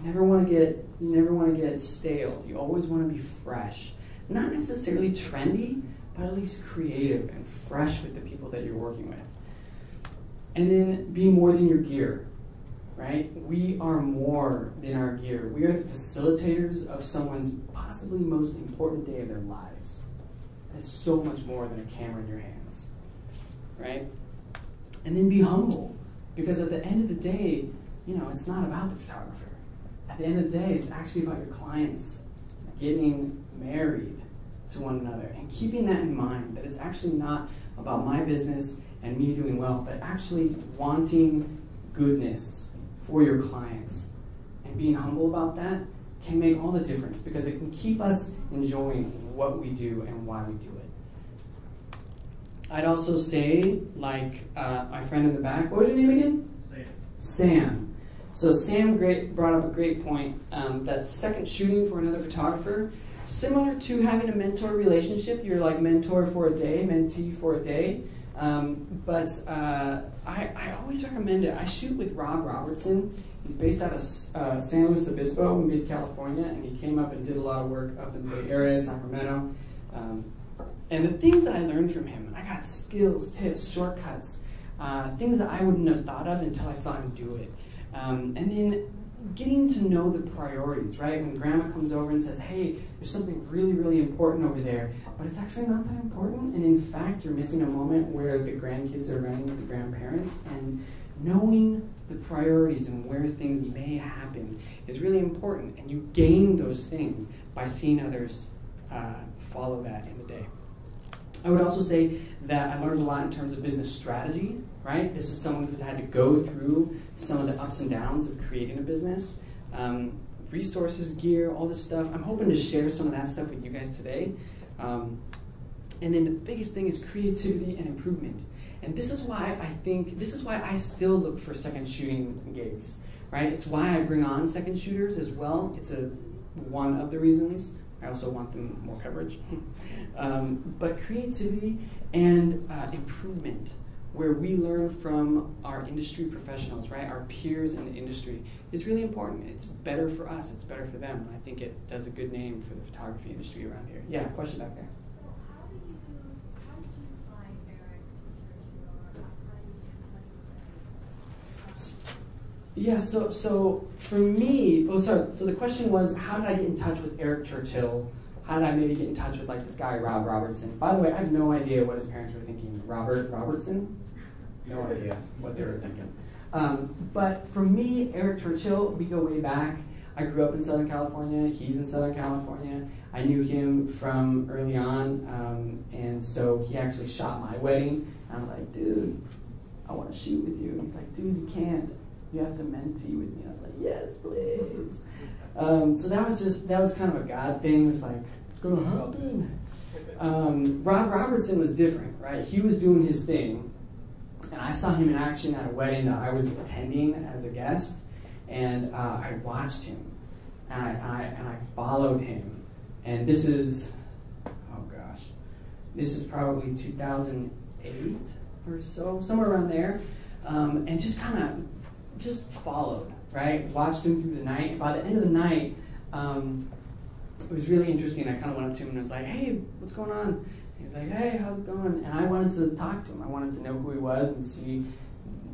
Speaker 1: You never want to get stale. You always want to be fresh. Not necessarily trendy, but at least creative and fresh with the people that you're working with. And then be more than your gear, right? We are more than our gear. We are the facilitators of someone's possibly most important day of their lives. It's so much more than a camera in your hands, right? And then be humble, because at the end of the day, you know, it's not about the photographer. At the end of the day, it's actually about your clients getting married to one another, and keeping that in mind, that it's actually not about my business and me doing well, but actually wanting goodness for your clients. And being humble about that can make all the difference, because it can keep us enjoying what we do and why we do it. I'd also say, like my friend in the back, what was your name again? Sam. So Sam brought up a great point, that second shooting for another photographer, similar to having a mentor relationship. You're like mentor for a day, mentee for a day. But I always recommend it. I shoot with Rob Robertson. He's based out of San Luis Obispo, mid-California, and he came up and did a lot of work up in the Bay Area, Sacramento. And the things that I learned from him, I got skills, tips, shortcuts, things that I wouldn't have thought of until I saw him do it. And then getting to know the priorities, right? When grandma comes over and says, hey, there's something really, really important over there, but it's actually not that important. And in fact, you're missing a moment where the grandkids are running with the grandparents, and knowing the priorities and where things may happen is really important. And you gain those things by seeing others follow that in the day. I would also say that I learned a lot in terms of business strategy, right? This is someone who's had to go through some of the ups and downs of creating a business, resources, gear, all this stuff. I'm hoping to share some of that stuff with you guys today. And then the biggest thing is creativity and improvement. And this is why I still look for second shooting gigs, right? It's why I bring on second shooters as well. It's one of the reasons. I also want them more coverage. But creativity and improvement, where we learn from our industry professionals, right? Our peers in the industry, is really important. It's better for us, it's better for them. I think it does a good name for the photography industry around here. Yeah, question back there.
Speaker 8: So how did you find Eric Churchill, or how did you
Speaker 1: Yeah, so for me, so the question was, how did I get in touch with Eric Churchill? How did I maybe get in touch with like this guy, Rob Robertson? By the way, I have no idea what his parents were thinking. Robert Robertson? No idea what they were thinking. But for me, Eric Churchill, we go way back. I grew up in Southern California. He's in Southern California. I knew him from early on, and so he actually shot my wedding. I was like, dude, I want to shoot with you. He's like, dude, you can't. You have to mentee with me. I was like, yes, please. So that was kind of a God thing. It was like, it's going to happen. Rob Robertson was different, right? He was doing his thing, and I saw him in action at a wedding that I was attending as a guest, and I watched him, and I followed him. And this is, oh gosh, this is probably 2008 or so, somewhere around there, and just followed, right? Watched him through the night. And by the end of the night, it was really interesting. I kind of went up to him and was like, hey, what's going on? He's like, hey, how's it going? And I wanted to talk to him. I wanted to know who he was and see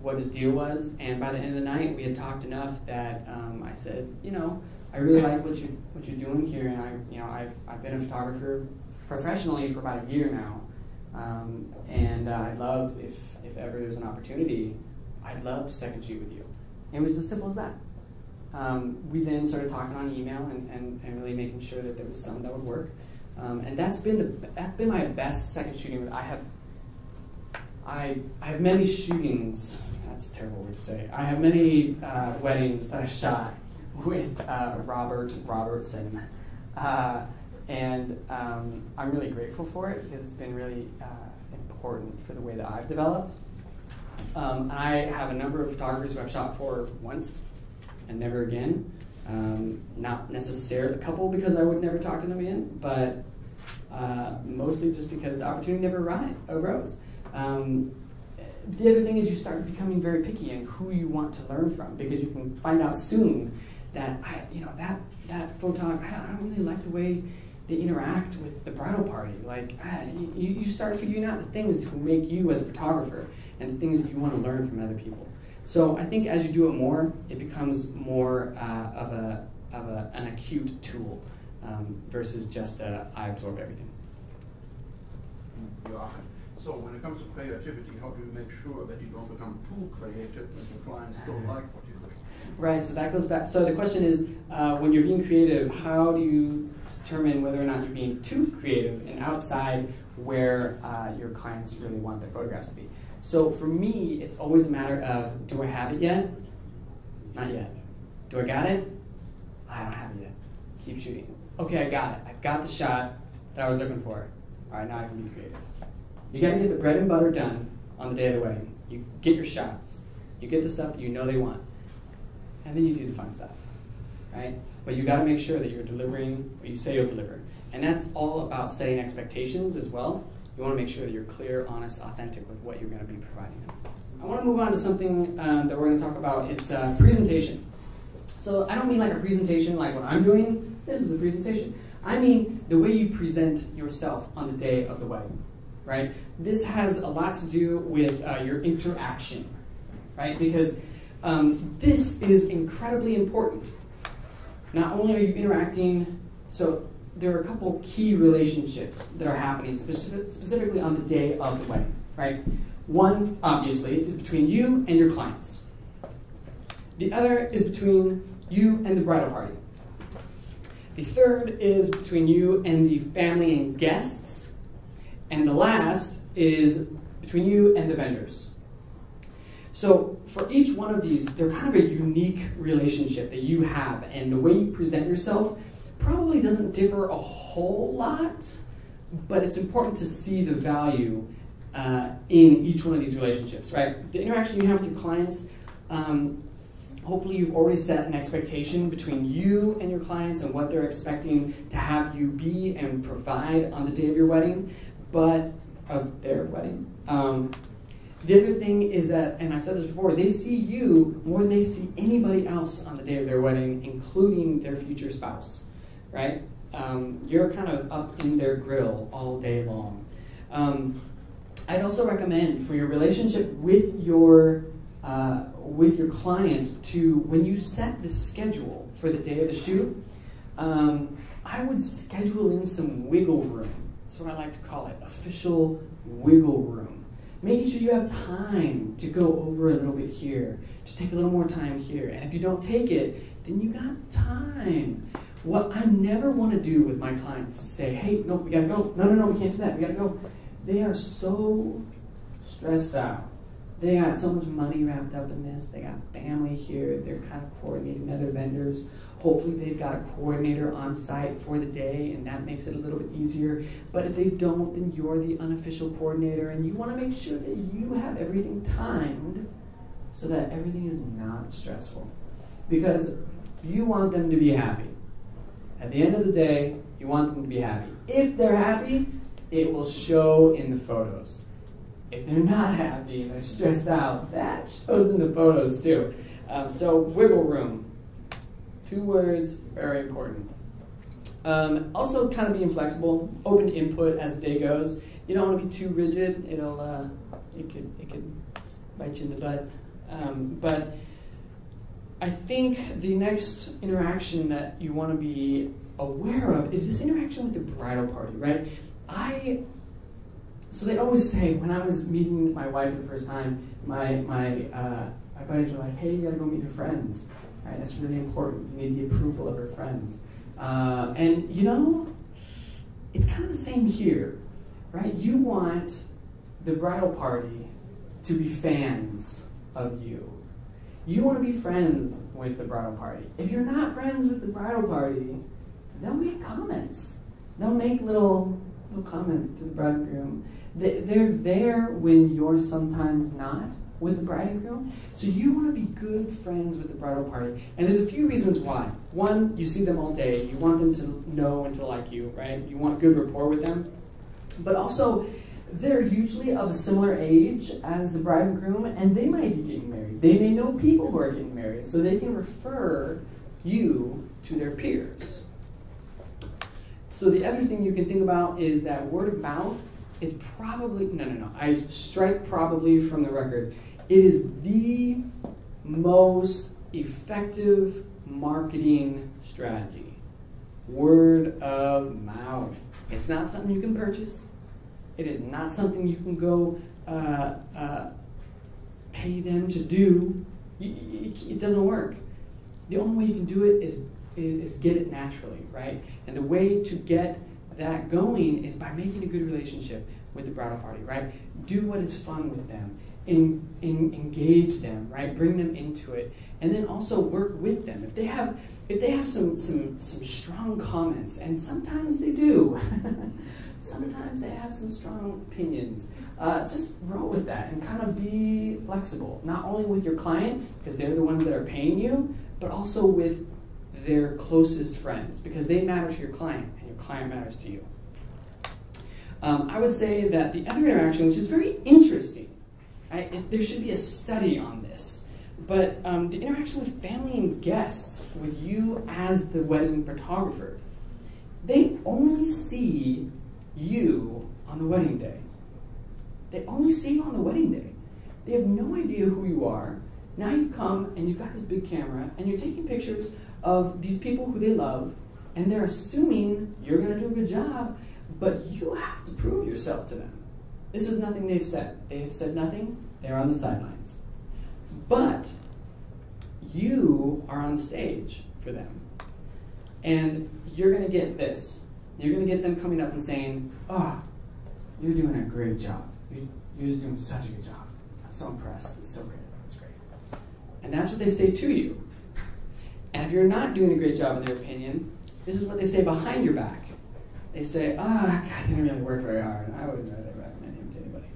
Speaker 1: what his deal was. And by the end of the night, we had talked enough that I said, you know, I really like what you're doing here, and I've been a photographer professionally for about a year now, and I'd love if ever there's an opportunity, I'd love to second shoot with you. And it was as simple as that. We then started talking on email and really making sure that there was something that would work. And that's been my best second shooting. I have many shootings. That's a terrible word to say. I have many weddings that I shot with Robert Robertson. And I'm really grateful for it because it's been really important for the way that I've developed. And I have a number of photographers who I've shot for once and never again. Not necessarily a couple because I would never talk to them again, but mostly just because the opportunity never arose. The other thing is you start becoming very picky in who you want to learn from, because you can find out soon that that photog, I don't really like the way they interact with the bridal party. Like you start figuring out the things that will make you as a photographer and the things that you want to learn from other people. So I think as you do it more, it becomes more of an acute tool versus just I absorb everything.
Speaker 9: Joachim. So when it comes to creativity, how do you make sure that you don't become too creative and the clients don't like what you're doing?
Speaker 1: Right, so that goes back. So the question is, when you're being creative, how do you determine whether or not you're being too creative and outside where your clients really want their photographs to be? So for me, it's always a matter of, do I have it yet? Not yet. Do I got it? I don't have it yet. Keep shooting. Okay, I got it. I've got the shot that I was looking for. All right, now I can be creative. You got to get the bread and butter done on the day of the wedding. You get your shots. You get the stuff that you know they want. And then you do the fun stuff, right? But you got to make sure that you're delivering what you say you'll deliver. And that's all about setting expectations as well. You want to make sure that you're clear, honest, authentic with what you're going to be providing them. I want to move on to something that we're going to talk about. It's presentation. So I don't mean like a presentation like what I'm doing. This is a presentation. I mean the way you present yourself on the day of the wedding, right? This has a lot to do with your interaction, right? Because this is incredibly important. Not only are you interacting, so there are a couple key relationships that are happening specifically on the day of the wedding, right? One, obviously, is between you and your clients. The other is between you and the bridal party. The third is between you and the family and guests. And the last is between you and the vendors. So for each one of these, they're kind of a unique relationship that you have, and the way you present yourself probably doesn't differ a whole lot, but it's important to see the value in each one of these relationships, right? The interaction you have with your clients, hopefully you've already set an expectation between you and your clients and what they're expecting to have you be and provide on the day of your wedding, but of their wedding. The other thing is that, and I said this before, they see you more than they see anybody else on the day of their wedding, including their future spouse, right? You're kind of up in their grill all day long. I'd also recommend for your relationship with your client to, when you set the schedule for the day of the shoot, I would schedule in some wiggle room. That's what I like to call it, official wiggle room. Making sure you have time to go over a little bit here, to take a little more time here. And if you don't take it, then you got time. What I never want to do with my clients is say, hey, no, we gotta go. No, we can't do that, we gotta go. They are so stressed out. They got so much money wrapped up in this. They got family here. They're kind of coordinating other vendors. Hopefully they've got a coordinator on site for the day, and that makes it a little bit easier. But if they don't, then you're the unofficial coordinator, and you want to make sure that you have everything timed so that everything is not stressful. Because you want them to be happy. At the end of the day, you want them to be happy. If they're happy, it will show in the photos. If they're not happy and they're stressed out, that shows in the photos too. So wiggle room. 2 words, very important. Also kind of being flexible, open to input as the day goes. You don't want to be too rigid. It could bite you in the butt. But I think the next interaction that you want to be aware of is this interaction with the bridal party, right? So they always say, when I was meeting my wife for the first time, my buddies were like, hey, you gotta go meet your friends. Right? That's really important. You need the approval of her friends. And you know, it's kind of the same here, right? You want the bridal party to be fans of you. You want to be friends with the bridal party. If you're not friends with the bridal party, they'll make comments. They'll make little comments to the bride and groom. They're there when you're sometimes not with the bride and groom. So you want to be good friends with the bridal party. And there's a few reasons why. One, you see them all day. You want them to know and to like you, right? You want good rapport with them. But also, they're usually of a similar age as the bride and groom, and they might be getting married. They may know people who are getting married, so they can refer you to their peers. So the other thing you can think about is that word of mouth is probably, no, I strike probably from the record. It is the most effective marketing strategy. Word of mouth. It's not something you can purchase. It is not something you can go pay them to do. It doesn't work. The only way you can do it is get it naturally, right? And the way to get that going is by making a good relationship with the bridal party, right? Do what is fun with them. Engage them, right? Bring them into it, and then also work with them. If they have some strong comments, and sometimes they do, sometimes they have some strong opinions. Just roll with that and kind of be flexible, not only with your client because they're the ones that are paying you, but also with their closest friends because they matter to your client, and your client matters to you. I would say that the other interaction, which is very interesting. There should be a study on this, but the interaction with family and guests, with you as the wedding photographer, they only see you on the wedding day. They only see you on the wedding day. They have no idea who you are. Now you've come and you've got this big camera and you're taking pictures of these people who they love, and they're assuming you're going to do a good job, but you have to prove yourself to them. This is nothing they've said. They have said nothing. They're on the sidelines. But you are on stage for them. And you're going to get this. You're going to get them coming up and saying, "Oh, you're doing a great job. You're just doing such a good job. I'm so impressed. It's so great. It's great." And that's what they say to you. And if you're not doing a great job in their opinion, this is what they say behind your back. They say, "Ah, God didn't really work very hard. I wouldn't really recommend him to anybody."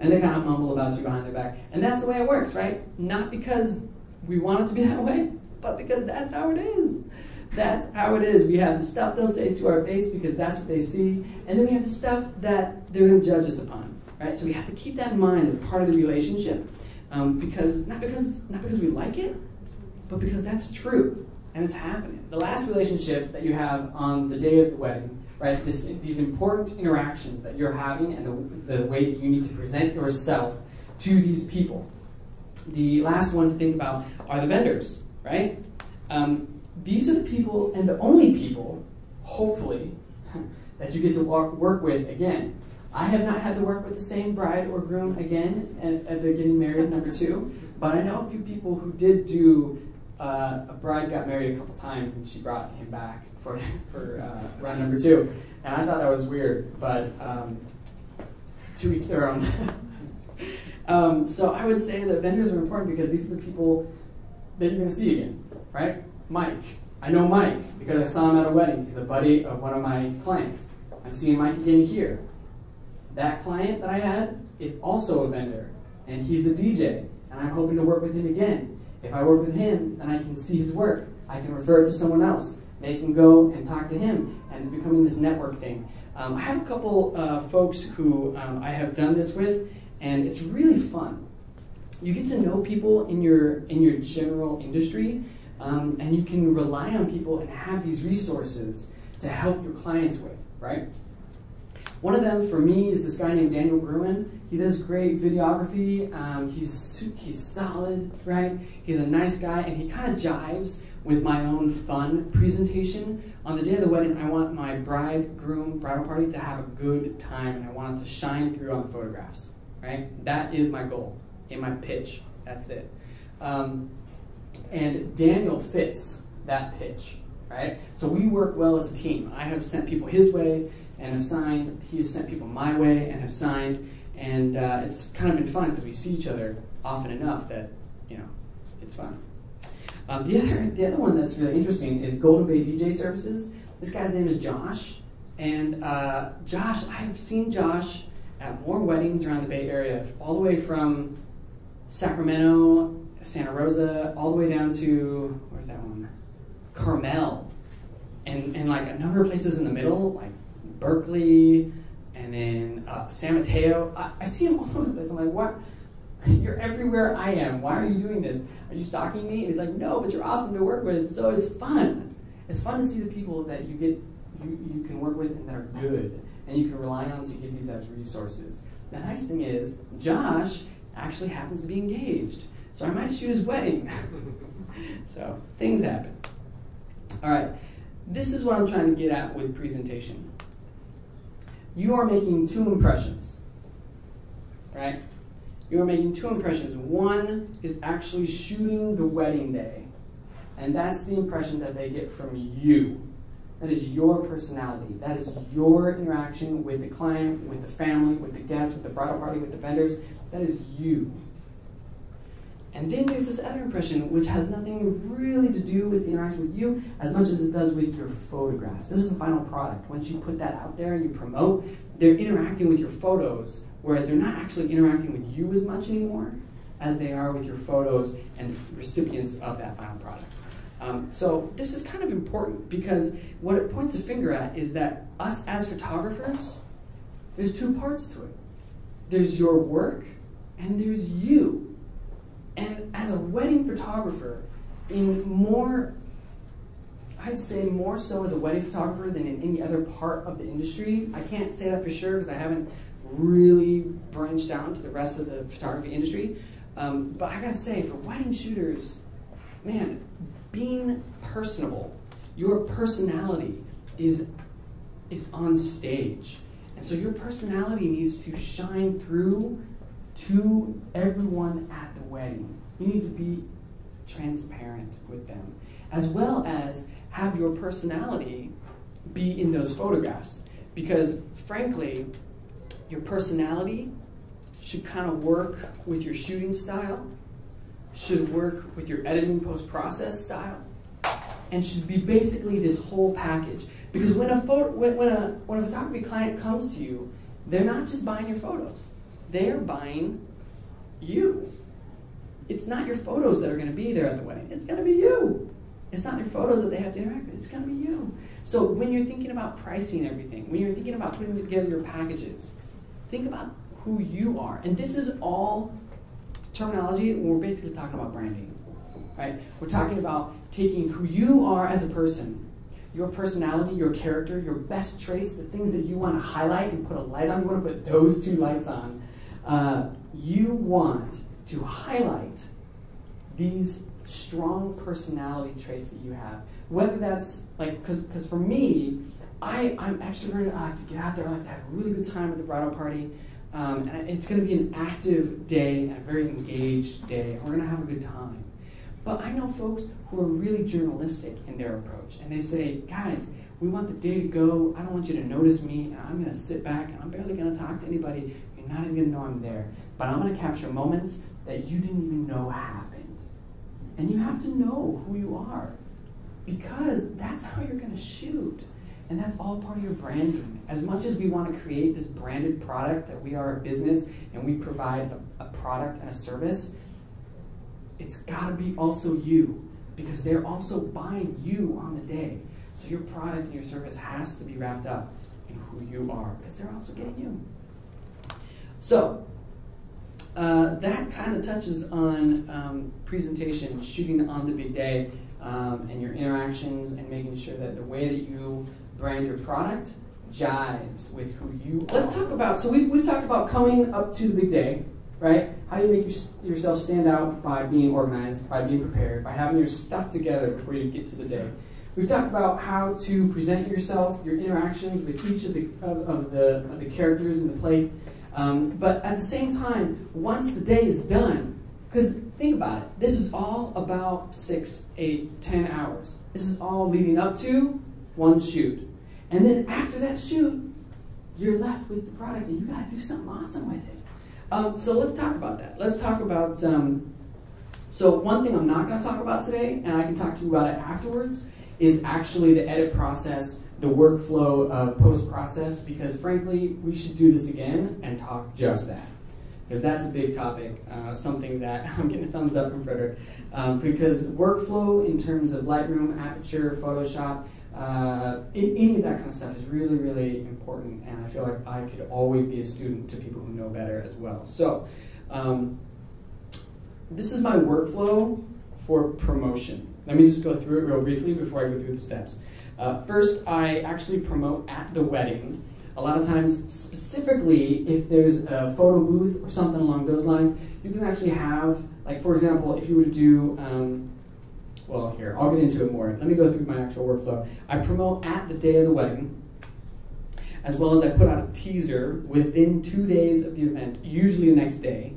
Speaker 1: And they kind of mumble about you behind their back. And that's the way it works, right? Not because we want it to be that way, but because that's how it is. That's how it is. We have the stuff they'll say to our face because that's what they see. And then we have the stuff that they're going to judge us upon, right? So we have to keep that in mind as part of the relationship. Because not because we like it, but because that's true. And it's happening. The last relationship that you have on the day of the wedding, right? These important interactions that you're having and the way that you need to present yourself to these people. The last one to think about are the vendors, right? These are the people and the only people, hopefully, that you get to work with again. I have not had to work with the same bride or groom again at they're getting married, number 2, but I know a few people who did do, a bride got married a couple times and she brought him back for round number 2. And I thought that was weird, but to each their own. So I would say that vendors are important because these are the people that you're going to see again, right? Mike. I know Mike because I saw him at a wedding. He's a buddy of one of my clients. I'm seeing Mike again here. That client that I had is also a vendor, and he's a DJ, and I'm hoping to work with him again. If I work with him, then I can see his work. I can refer it to someone else. They can go and talk to him, and it's becoming this network thing. I have a couple folks who I have done this with, and it's really fun. You get to know people in your general industry, and you can rely on people and have these resources to help your clients with, right? One of them for me is this guy named Daniel Gruen. He does great videography. He's solid, right? He's a nice guy, and he kind of jives with my own fun presentation. On the day of the wedding, I want my bride, groom, bridal party to have a good time, and I want it to shine through on the photographs, right? That is my goal in my pitch. That's it. And Daniel fits that pitch, right? So we work well as a team. I have sent people his way and have signed. He has sent people my way and have signed. And it's kind of been fun because we see each other often enough that, you know, it's fun. The other one that's really interesting is Golden Bay DJ Services. This guy's name is Josh. And Josh, I have seen Josh at more weddings around the Bay Area, all the way from Sacramento, Santa Rosa, all the way down to, where's that one? Carmel. And like a number of places in the middle, like Berkeley, and then San Mateo. I see him all over the place. I'm like, what? You're everywhere I am. Why are you doing this? Are you stalking me? And he's like, no, but you're awesome to work with. So it's fun. It's fun to see the people that you can work with and that are good, and you can rely on to give these as resources. The nice thing is, Josh actually happens to be engaged, so I might shoot his wedding. So things happen. All right, this is what I'm trying to get at with presentation. You are making two impressions, right? You are making two impressions. One is actually shooting the wedding day, and that's the impression that they get from you. That is your personality. That is your interaction with the client, with the family, with the guests, with the bridal party, with the vendors. That is you. And then there's this other impression, which has nothing really to do with the interaction with you as much as it does with your photographs. This is the final product. Once you put that out there and you promote, they're interacting with your photos, whereas they're not actually interacting with you as much anymore as they are with your photos and recipients of that final product. So this is kind of important because what it points a finger at is that us as photographers, there's two parts to it. There's your work and there's you. And as a wedding photographer, I'd say more so as a wedding photographer than in any other part of the industry. I can't say that for sure because I haven't really branched out into the rest of the photography industry. But I gotta say, for wedding shooters, man, being personable, your personality is on stage. And so your personality needs to shine through to everyone at the wedding. You need to be transparent with them, as well as have your personality be in those photographs. Because frankly, your personality should kind of work with your shooting style, should work with your editing post-process style, and should be basically this whole package. Because when a photography client comes to you, they're not just buying your photos, they're buying you. It's not your photos that are going to be there at the wedding, it's going to be you. It's not your photos that they have to interact with, it's going to be you. So when you're thinking about pricing everything, when you're thinking about putting together your packages, think about who you are. And this is all terminology when we're basically talking about branding, right? We're talking about taking who you are as a person, your personality, your character, your best traits, the things that you want to highlight and put a light on. You want to put those two lights on. You want to highlight these strong personality traits that you have. Whether that's like, because for me, I'm extroverted. I like to get out there. I like to have a really good time at the bridal party. And it's going to be an active day and a very engaged day. And we're going to have a good time. But I know folks who are really journalistic in their approach. And they say, guys, we want the day to go. I don't want you to notice me. And I'm going to sit back and I'm barely going to talk to anybody. You're not even going to know I'm there. But I'm going to capture moments that you didn't even know happened. And you have to know who you are. Because that's how you're going to shoot. And that's all part of your branding. As much as we want to create this branded product that we are a business and we provide a product and a service, it's got to be also you, because they're also buying you on the day. So your product and your service has to be wrapped up in who you are, because they're also getting you. So that kind of touches on presentation, shooting on the big day, and your interactions, and making sure that the way that you brand your product jives with who you are. Let's talk about, so we've talked about coming up to the big day, right? How do you make yourself stand out? By being organized, by being prepared, by having your stuff together before you get to the day. We've talked about how to present yourself, your interactions with each of the characters in the play. But at the same time, once the day is done, because think about it, this is all about 6, 8, 10 hours. This is all leading up to one shoot. And then after that shoot, you're left with the product and you gotta do something awesome with it. So let's talk about that. Let's talk about, so one thing I'm not gonna talk about today, and I can talk to you about it afterwards, is actually the edit process the workflow of post-process, because frankly, we should do this again and talk just that. Because that's a big topic, something that I'm getting a thumbs up from Frederick. Because workflow in terms of Lightroom, Aperture, Photoshop, any of that kind of stuff is really, really important, and I feel like I could always be a student to people who know better as well. So, this is my workflow for promotion. Let me just go through it real briefly before I go through the steps. First, I actually promote at the wedding. A lot of times, specifically, if there's a photo booth or something along those lines, you can actually have, like for example, if you were to do, well here, I'll get into it more. Let me go through my actual workflow. I promote at the day of the wedding, as well as I put out a teaser within 2 days of the event, usually the next day.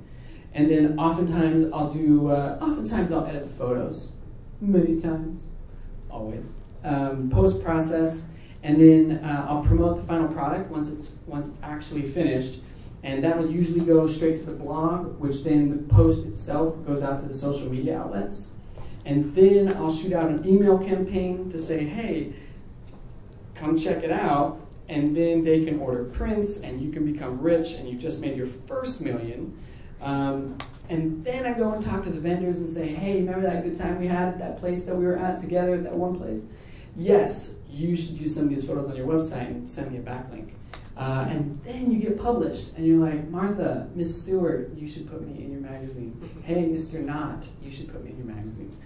Speaker 1: And then oftentimes I'll do, I'll edit the photos, many times, always. Post-process, and then I'll promote the final product once it's actually finished, and that will usually go straight to the blog, which then the post itself goes out to the social media outlets, and then I'll shoot out an email campaign to say, hey, come check it out, and then they can order prints, and you can become rich, and you just made your first million. And then I go and talk to the vendors and say, hey, remember that good time we had at that place that we were at together at that one place? Yes, you should use some of these photos on your website and send me a backlink. And then you get published, and you're like, Martha, Miss Stewart, you should put me in your magazine. Hey, Mr. Knott, you should put me in your magazine.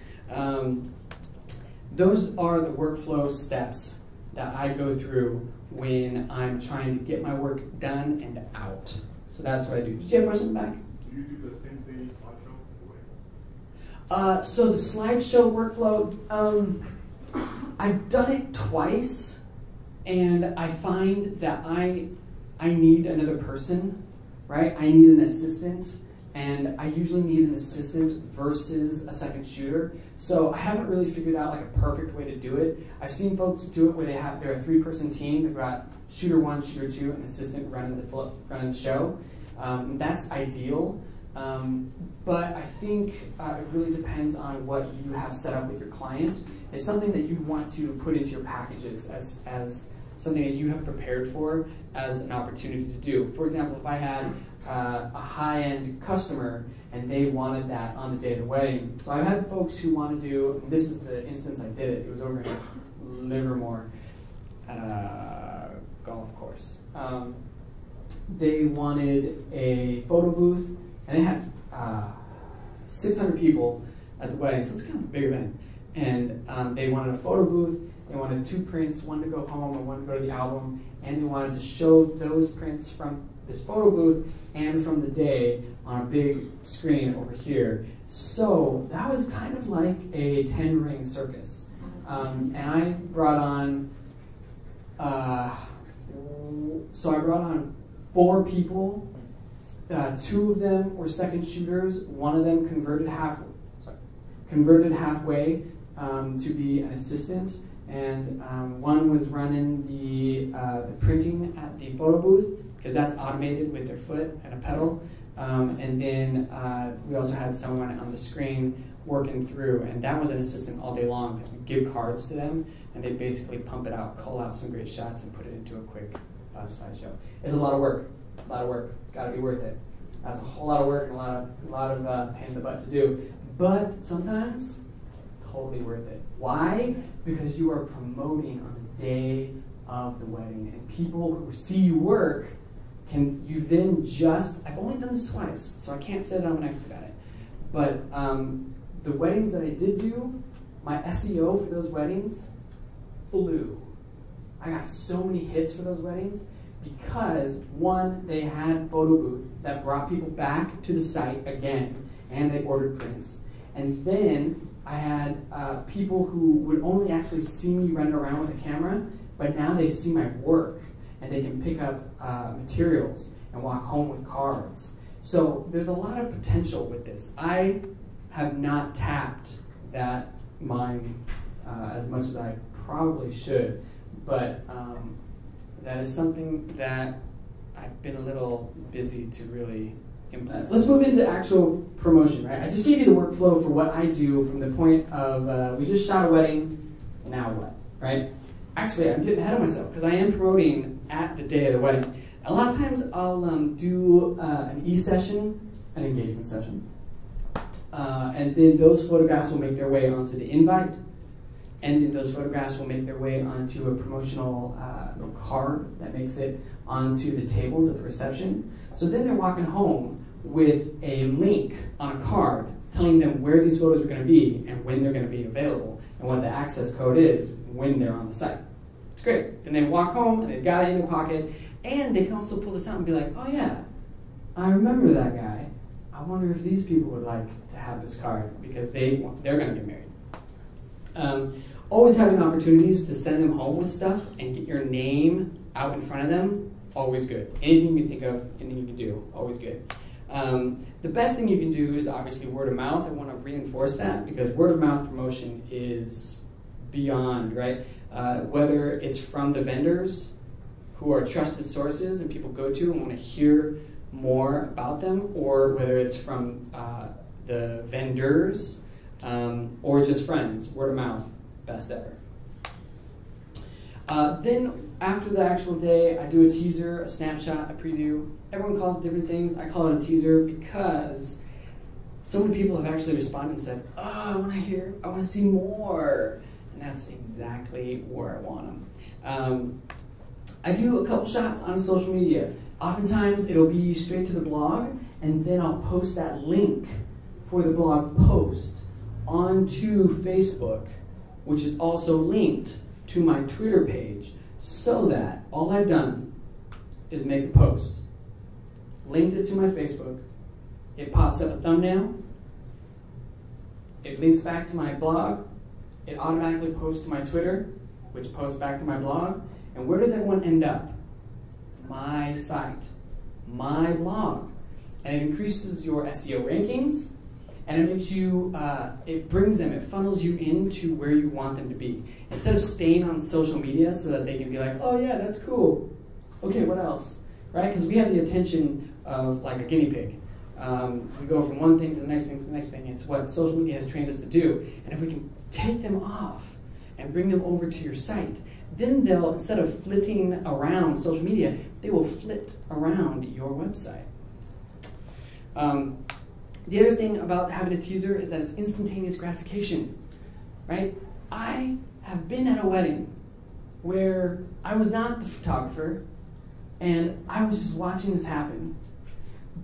Speaker 1: Those are the workflow steps that I go through when I'm trying to get my work done and out. So that's what I do. Did you have a question back?
Speaker 4: Do you do the same thing slideshow?
Speaker 1: So the slideshow workflow, I've done it twice, and I find that I need another person, right? I need an assistant, and I usually need an assistant versus a second shooter. So I haven't really figured out like a perfect way to do it. I've seen folks do it where they're a 3-person team. They've got shooter 1, shooter 2, and assistant running the show. That's ideal. But I think it really depends on what you have set up with your client. It's something that you want to put into your packages as something that you have prepared for as an opportunity to do. For example, if I had a high-end customer and they wanted that on the day of the wedding. So I've had folks who want to do, and this is the instance I did it, it was over in Livermore at a golf course. They wanted a photo booth, and they had 600 people at the wedding, so it's kind of a big event. And they wanted a photo booth, they wanted 2 prints, one to go home and one to go to the album, and they wanted to show those prints from this photo booth and from the day on a big screen over here. So that was kind of like a 10-ring circus. And I brought on, so I brought on 4 people. 2 of them were second shooters. One of them converted halfway to be an assistant, and one was running the printing at the photo booth, because that's automated with their foot and a pedal. And then we also had someone on the screen working through, and that was an assistant all day long, because we give cards to them, and they basically pump it out, call out some great shots, and put it into a quick slideshow. It's a lot of work. Gotta be worth it. That's a whole lot of work and a lot of pain in the butt to do. But sometimes, totally worth it. Why? Because you are promoting on the day of the wedding, and people who see you work you then just, I've only done this twice, so I can't say that I'm an expert at it. But the weddings that I did do, my SEO for those weddings flew. I got so many hits for those weddings, because one, they had photo booth that brought people back to the site again, and they ordered prints. And then I had people who would only actually see me running around with a camera, but now they see my work, and they can pick up materials and walk home with cards. So there's a lot of potential with this. I have not tapped that mine as much as I probably should, but that is something that I've been a little busy to really implement. Let's move into actual promotion, right? I just gave you the workflow for what I do from the point of we just shot a wedding, and now what, right? actually, I'm getting ahead of myself because I am promoting at the day of the wedding. A lot of times I'll do an e-session, an engagement session, and then those photographs will make their way onto the invite, and then those photographs will make their way onto a promotional little card that makes it onto the tables at the reception. So then they're walking home with a link on a card telling them where these photos are going to be and when they're going to be available and what the access code is when they're on the site. It's great. Then they walk home and they've got it in their pocket, and they can also pull this out and be like, oh yeah, I remember that guy. I wonder if these people would like to have this card because they're going to get married. Always having opportunities to send them home with stuff and get your name out in front of them, always good. Anything you think of, anything you can do, always good. The best thing you can do is obviously word of mouth. I want to reinforce that because word of mouth promotion is beyond, right? Whether it's from the vendors who are trusted sources and people go to and want to hear more about them, or whether it's from the vendors or just friends, word of mouth, best ever. Then after the actual day, I do a teaser, a snapshot, a preview. Everyone calls it different things. I call it a teaser because so many people have actually responded and said, oh, I want to see more. And that's exactly where I want them. I do a couple shots on social media. Oftentimes it'll be straight to the blog, and then I'll post that link for the blog post onto Facebook, which is also linked to my Twitter page, so that all I've done is make a post, linked it to my Facebook, it pops up a thumbnail, it links back to my blog, it automatically posts to my Twitter, which posts back to my blog, and where does everyone end up? My site, my blog. And it increases your SEO rankings, and it makes you, it brings them, it funnels you into where you want them to be. Instead of staying on social media so that they can be like, oh yeah, that's cool. Okay, what else? Right? Because we have the attention of like a guinea pig. We go from one thing to the next thing to the next thing. It's what social media has trained us to do. And if we can take them off and bring them over to your site, then they'll, instead of flitting around social media, they will flit around your website. The other thing about having a teaser is that it's instantaneous gratification, right? I have been at a wedding where I was not the photographer and I was just watching this happen,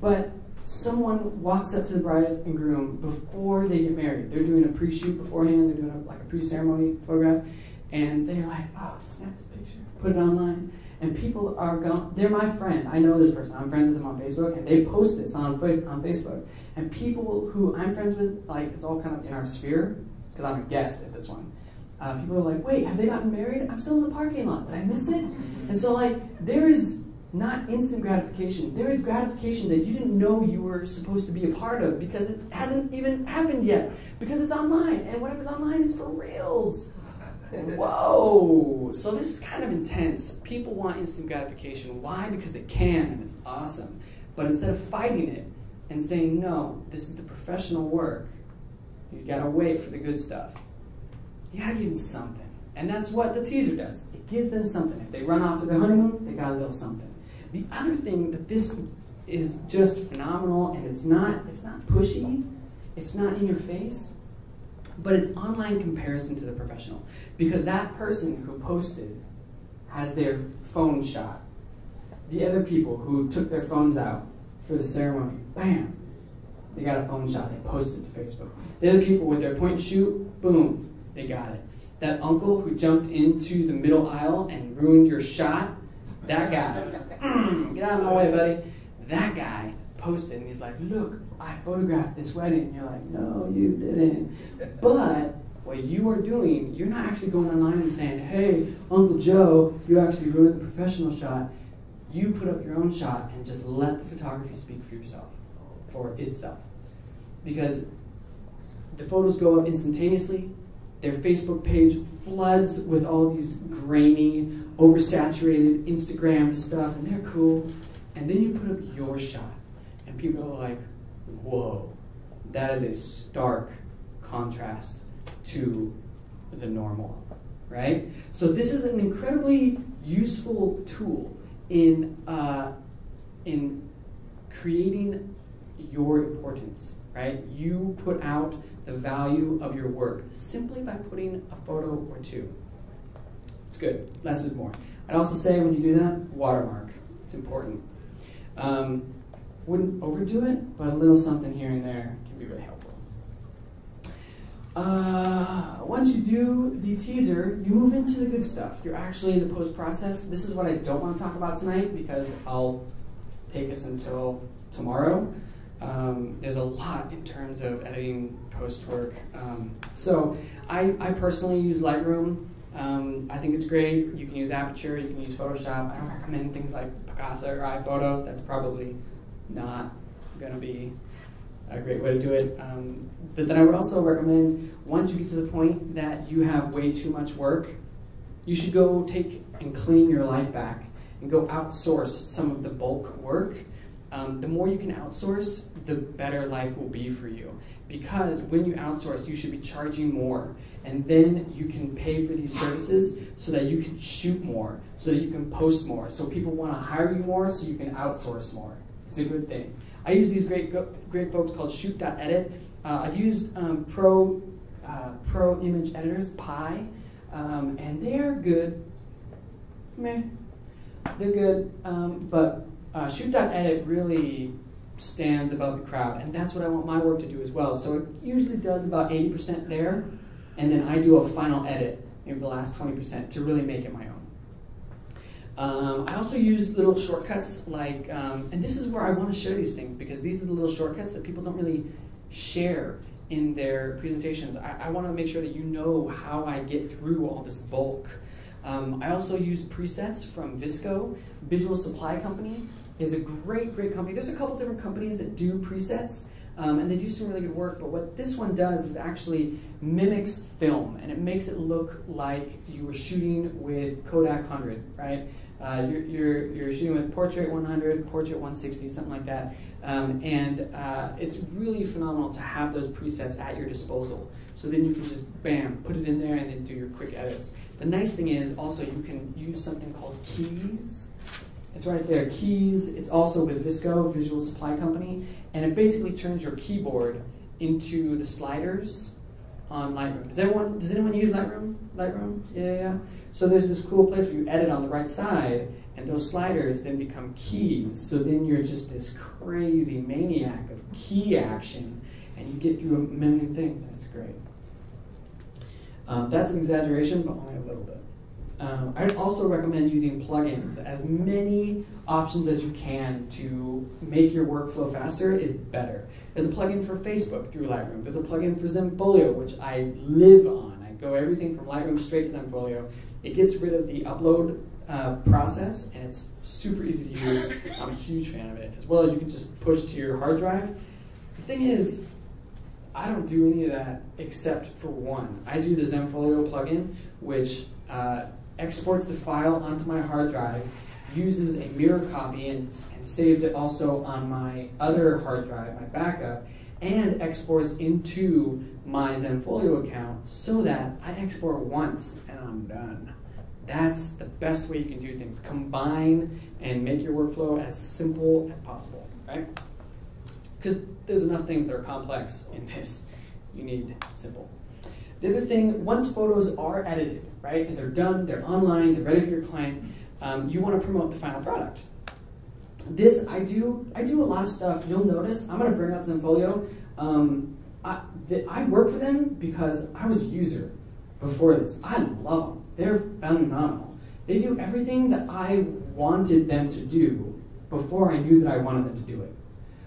Speaker 1: but someone walks up to the bride and groom before they get married. They're doing a pre-shoot beforehand, they're doing like a pre-ceremony photograph, and they're like, oh, snap this picture, put it online. And people are going, they're my friend. I know this person. I'm friends with them on Facebook, and they post this on Facebook. And people who I'm friends with, like, it's all kind of in our sphere, because I'm a guest at this one. People are like, wait, have they gotten married? I'm still in the parking lot. Did I miss it? And so, like, there is not instant gratification. There is gratification that you didn't know you were supposed to be a part of because it hasn't even happened yet. Because it's online, and whatever's online is for reals. Whoa! So this is kind of intense. People want instant gratification. Why? Because they can, and it's awesome. But instead of fighting it and saying, no, this is the professional work, you gotta wait for the good stuff, you gotta give them something. And that's what the teaser does. It gives them something. If they run off to their honeymoon, they got a little something. The other thing that this is just phenomenal, and it's not pushy, it's not in your face, but it's online comparison to the professional. Because that person who posted has their phone shot. The other people who took their phones out for the ceremony, bam, they got a phone shot, they posted to Facebook. The other people with their point and shoot, boom, they got it. That uncle who jumped into the middle aisle and ruined your shot, that guy, get out of my way, buddy. That guy posted and he's like, look, I photographed this wedding. And you're like, no, you didn't. But what you are doing, you're not actually going online and saying, hey, Uncle Joe, you actually ruined the professional shot. You put up your own shot and just let the photography speak for yourself, for itself. Because the photos go up instantaneously. Their Facebook page floods with all these grainy, oversaturated Instagram stuff, and they're cool. And then you put up your shot, and people are like, whoa, that is a stark contrast to the normal. right? So this is an incredibly useful tool in creating your importance, right? You put out the value of your work simply by putting a photo or two. It's good, less is more. I'd also say when you do that, watermark, it's important. Wouldn't overdo it, but a little something here and there can be really helpful. Once you do the teaser, you move into the good stuff. You're actually in the post-process. This is what I don't want to talk about tonight because I'll take us until tomorrow. There's a lot in terms of editing post work. So I personally use Lightroom. I think it's great. You can use Aperture, you can use Photoshop. I don't recommend things like Picasa or iPhoto. That's probably not going to be a great way to do it. But then I would also recommend, once you get to the point that you have way too much work, you should go take and clean your life back and go outsource some of the bulk work. The more you can outsource, the better life will be for you. Because when you outsource, you should be charging more. And then you can pay for these services so that you can shoot more, so that you can post more, so people want to hire you more, so you can outsource more. It's a good thing. I use these great folks called Shoot.edit. I used Pro Image Editors, Pi, and they're good. Meh. They're good, but Shoot.edit really stands above the crowd, and that's what I want my work to do as well. So it usually does about 80% there, and then I do a final edit, maybe the last 20%, to really make it my own. I also use little shortcuts like, and this is where I want to share these things because these are the little shortcuts that people don't really share in their presentations. I want to make sure that you know how I get through all this bulk. I also use presets from Visco. Visual Supply Company is a great company. There's a couple different companies that do presets, and they do some really good work, but what this one does is actually mimics film, and it makes it look like you were shooting with Kodak 100, right? You're shooting with Portrait 100, Portrait 160, something like that, and it's really phenomenal to have those presets at your disposal. So then you can just, bam, put it in there and then do your quick edits. The nice thing is also you can use something called keys. It's right there, keys. It's also with Visco, Visual Supply Company, and it basically turns your keyboard into the sliders on Lightroom. Does anyone use Lightroom? Yeah. So there's this cool place where you edit on the right side, and those sliders then become keys. So then you're just this crazy maniac of key action, and you get through a million things, and it's great. That's an exaggeration, but only a little bit. I'd also recommend using plugins. As many options as you can to make your workflow faster is better. There's a plugin for Facebook through Lightroom. There's a plugin for Zenfolio, which I live on. I go everything from Lightroom straight to Zenfolio. It gets rid of the upload process, and it's super easy to use. I'm a huge fan of it. As well as you can just push to your hard drive. The thing is, I don't do any of that except for one. I do the Zenfolio plugin, which exports the file onto my hard drive, uses a mirror copy and saves it also on my other hard drive, my backup, and exports into my Zenfolio account so that I export once and I'm done. That's the best way you can do things. Combine and make your workflow as simple as possible, right? Because there's enough things that are complex in this. You need simple. The other thing, once photos are edited, right, and they're done, they're online, they're ready for your client, you want to promote the final product. This, I do a lot of stuff. You'll notice, I'm going to bring up Zenfolio. I work for them because I was a user before this. I love them. They're phenomenal. They do everything that I wanted them to do before I knew that I wanted them to do it.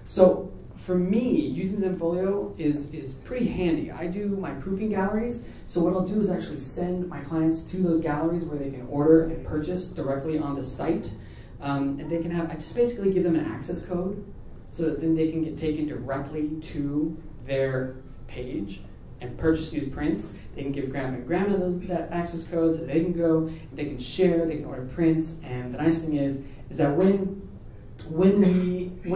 Speaker 1: So for me, using Zenfolio is pretty handy. I do my proofing galleries, so what I'll do is actually send my clients to those galleries where they can order and purchase directly on the site. And they can have, I just basically give them an access code so that then they can get taken directly to their page and purchase these prints. They can give grandma and grandma that access code so they can go, they can share, they can order prints. And the nice thing is that when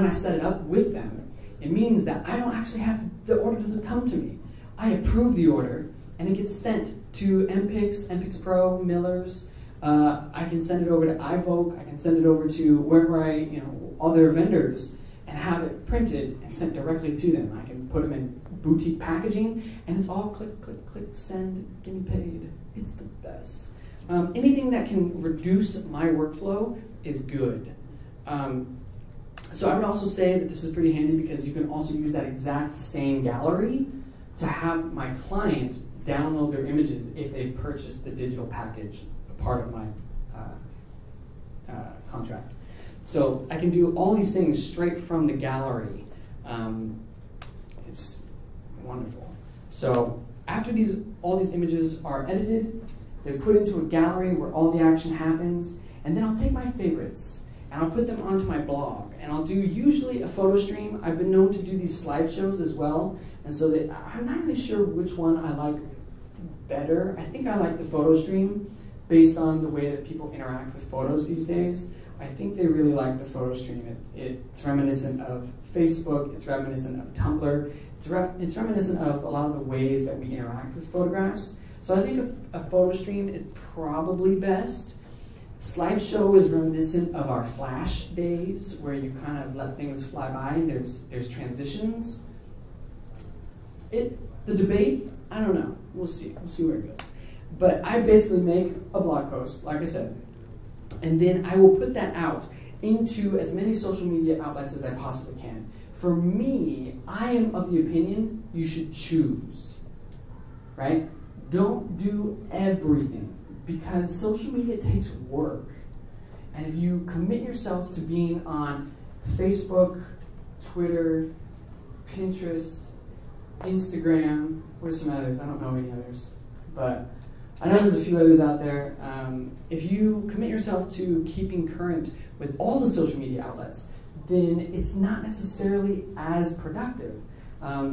Speaker 1: I set it up with them, it means that I don't actually have to, the order doesn't come to me. I approve the order, and it gets sent to MPix, MPix Pro, Miller's. I can send it over to iVoke. I can send it over to wherever other vendors, and have it printed and sent directly to them. I can put them in boutique packaging, and it's all click, click, click, send, get me paid. It's the best. Anything that can reduce my workflow is good. So I would also say that this is pretty handy because you can also use that exact same gallery to have my client download their images if they've purchased the digital package, a part of my contract. So I can do all these things straight from the gallery. It's wonderful. So after all these images are edited, they're put into a gallery where all the action happens, and then I'll take my favorites and I'll put them onto my blog, and I'll do usually a photo stream. I've been known to do these slideshows as well, and so I'm not really sure which one I like better. I think I like the photo stream based on the way that people interact with photos these days. I think they really like the photo stream. It's reminiscent of Facebook, it's reminiscent of Tumblr, it's reminiscent of a lot of the ways that we interact with photographs. So I think a photo stream is probably best. Slideshow is reminiscent of our Flash days, where you kind of let things fly by and there's transitions. The debate, I don't know. We'll see where it goes. But I basically make a blog post, like I said, and then I will put that out into as many social media outlets as I possibly can. For me, I am of the opinion you should choose, right? Don't do everything, because social media takes work. And if you commit yourself to being on Facebook, Twitter, Pinterest, Instagram, what are some others? I don't know any others, but I know there's a few others out there. If you commit yourself to keeping current with all the social media outlets, then it's not necessarily as productive.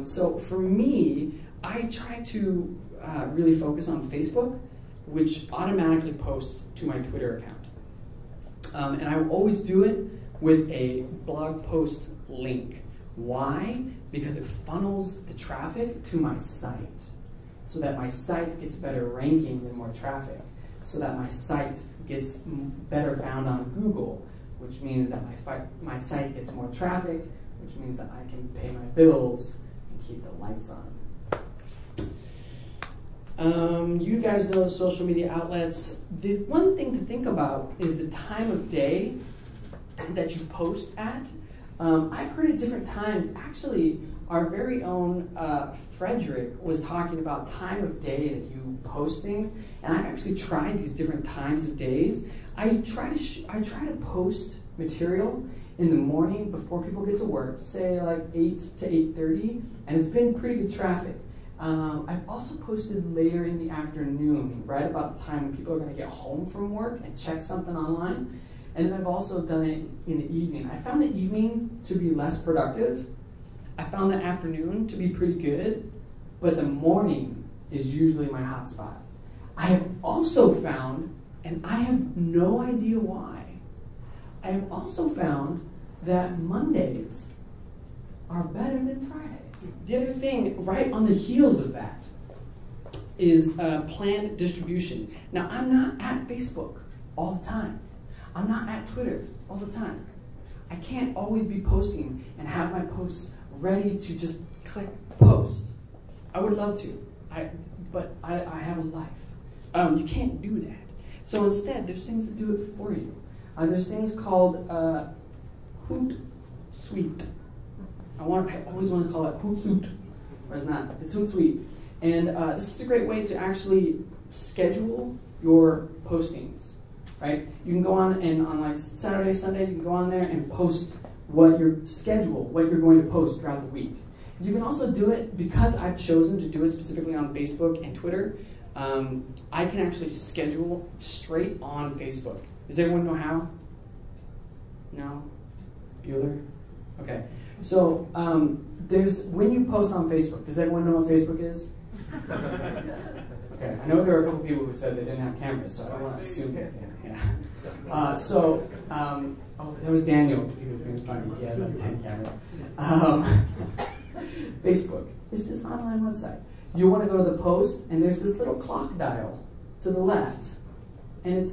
Speaker 1: So for me, I try to really focus on Facebook, which automatically posts to my Twitter account. And I will always do it with a blog post link. Why? Because it funnels the traffic to my site, so that my site gets better rankings and more traffic, so that my site gets better found on Google, which means that my site gets more traffic, which means that I can pay my bills and keep the lights on. You guys know the social media outlets. The one thing to think about is the time of day that you post at. I've heard at different times. Actually, our very own Frederick was talking about time of day that you post things, and I've actually tried these different times of days. I try to post material in the morning before people get to work, say like 8 to 8:30, and it's been pretty good traffic. I've also posted later in the afternoon, right about the time when people are going to get home from work and check something online. And then I've also done it in the evening. I found the evening to be less productive. I found the afternoon to be pretty good, but the morning is usually my hot spot. I have also found, and I have no idea why, I have also found that Mondays are better than Fridays. The other thing right on the heels of that is planned distribution. Now, I'm not at Facebook all the time. I'm not at Twitter all the time. I can't always be posting and have my posts ready to just click post. I would love to, but I have a life. You can't do that. So instead, there's things that do it for you. There's things called Hootsuite. I always want to call it Hootsuite, but it's not. It's Hootsuite. And this is a great way to actually schedule your postings. Right? You can go on, and on like Saturday, Sunday, you can go on there and post what you're going to post throughout the week. You can also do it, because I've chosen to do it specifically on Facebook and Twitter, I can actually schedule straight on Facebook. Does everyone know how? No? Bueller? Okay. So when you post on Facebook, does everyone know what Facebook is? Okay, I know there are a couple people who said they didn't have cameras, so I don't want to assume anything. Yeah. Oh, that was Daniel, because he was being funny. He had like 10 cameras. Facebook is this online website. you want to go to the post, and there's this little clock dial to the left, and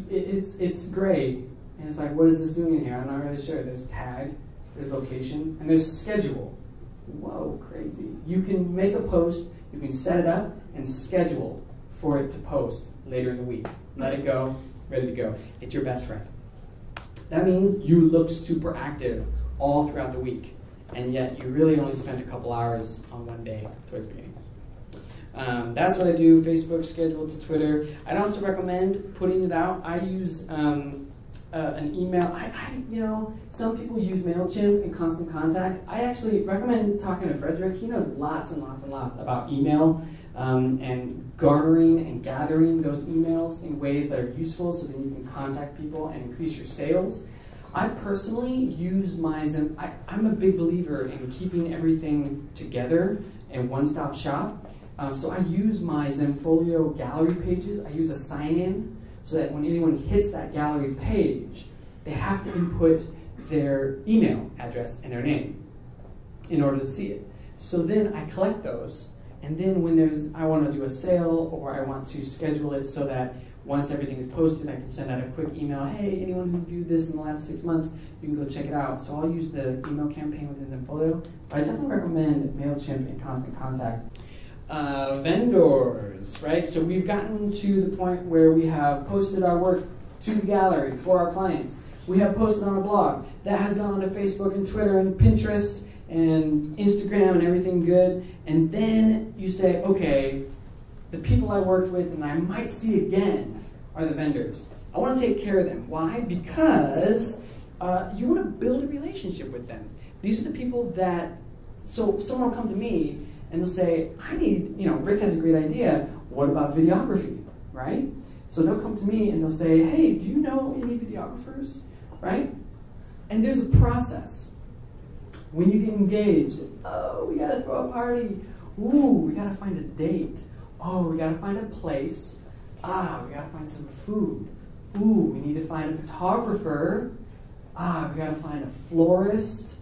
Speaker 1: it's gray, and it's like, what is this doing in here? I'm not really sure. There's tag, there's location, and there's schedule. Whoa, crazy. You can make a post, you can set it up, and schedule for it to post later in the week. Let it go, ready to go. It's your best friend. That means you look super active all throughout the week, and yet you really only spent a couple hours on one day towards the beginning. That's what I do, Facebook, schedule to Twitter. I'd also recommend putting it out. I use an email. Some people use MailChimp and Constant Contact. I actually recommend talking to Frederick. He knows lots and lots and lots about email and garnering and gathering those emails in ways that are useful so that you can contact people and increase your sales. I personally use my Zen. I'm a big believer in keeping everything together in one-stop shop. So I use my Zenfolio gallery pages. I use a sign-in so that when anyone hits that gallery page, they have to input their email address and their name in order to see it. So then I collect those, and then when I want to do a sale or I want to schedule it so that once everything is posted, I can send out a quick email, hey, anyone who viewed this in the last 6 months, you can go check it out. So I'll use the email campaign within Zenfolio, but I definitely recommend MailChimp and Constant Contact. Vendors, right? So we've gotten to the point where we have posted our work to the gallery for our clients. We have posted on a blog. That has gone to Facebook and Twitter and Pinterest and Instagram and everything good. And then you say, okay, the people I worked with and I might see again are the vendors. I want to take care of them. Why? Because you want to build a relationship with them. These are the people that, so someone will come to me and they'll say, Rick has a great idea. What about videography, right? So they'll come to me and they'll say, hey, do you know any videographers, right? And there's a process. When you get engaged, oh, we gotta throw a party. Ooh, we gotta find a date. Oh, we gotta find a place. We gotta find some food. Ooh, we need to find a photographer. We gotta find a florist.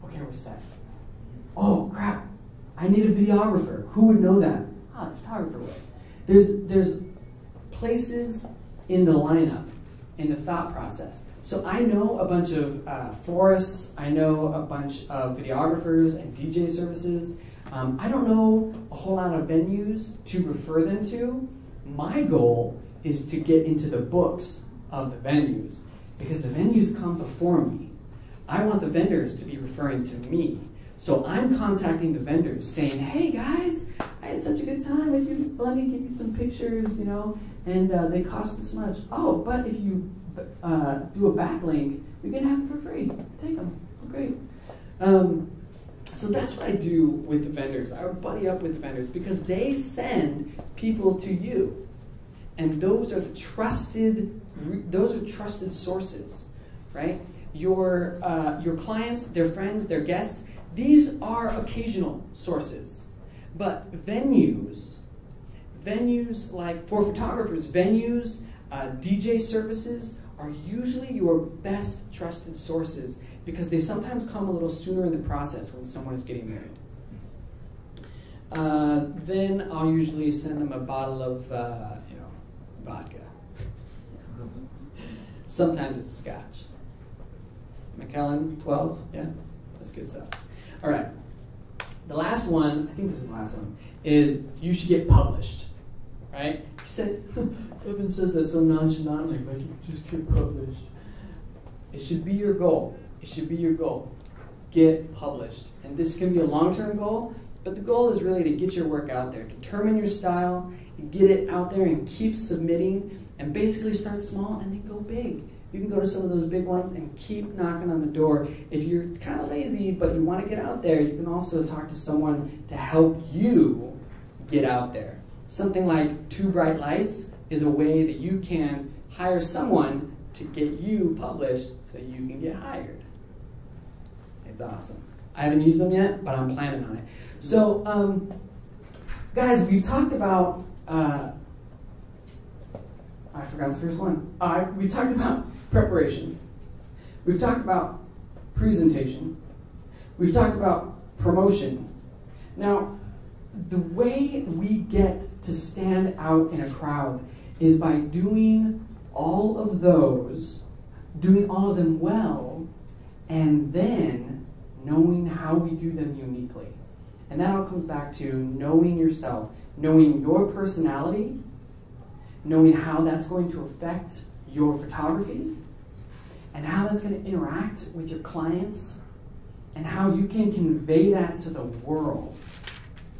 Speaker 1: Okay, we're set. Oh crap, I need a videographer. Who would know that? The photographer would. There's places in the lineup, in the thought process. So I know a bunch of florists, I know a bunch of videographers and DJ services. I don't know a whole lot of venues to refer them to. My goal is to get into the books of the venues because the venues come before me. I want the vendors to be referring to me. So I'm contacting the vendors saying, hey guys, I had such a good time with you. Let me give you some pictures, and they cost this much. Oh, but if you do a backlink, you can have them for free. Take them. Great. So that's what I do with the vendors. I buddy up with the vendors because they send people to you. And those are trusted sources, right? Your clients, their friends, their guests, these are occasional sources. But venues like for photographers, venues, DJ services are usually your best trusted sources because they sometimes come a little sooner in the process when someone is getting married. Then I'll usually send them a bottle of, vodka. Sometimes it's scotch. McKellen, 12, yeah, that's good stuff. All right, the last one, I think this is the last one, is you should get published, right? He said, Evan says that so nonchalantly, like you just get published. It should be your goal. It should be your goal. Get published. And this can be a long-term goal, but the goal is really to get your work out there. Determine your style, get it out there and keep submitting, and basically start small and then go big. You can go to some of those big ones and keep knocking on the door. If you're kind of lazy, but you want to get out there, you can also talk to someone to help you get out there. Something like 2 Bright Lights is a way that you can hire someone to get you published so you can get hired. It's awesome. I haven't used them yet, but I'm planning on it. So, guys, we've talked about, I forgot the first one. We talked about preparation. We've talked about presentation. We've talked about promotion. Now, the way we get to stand out in a crowd is by doing all of those, doing all of them well, and then knowing how we do them uniquely. And that all comes back to knowing yourself, knowing your personality, knowing how that's going to affect your photography, and how that's going to interact with your clients, and how you can convey that to the world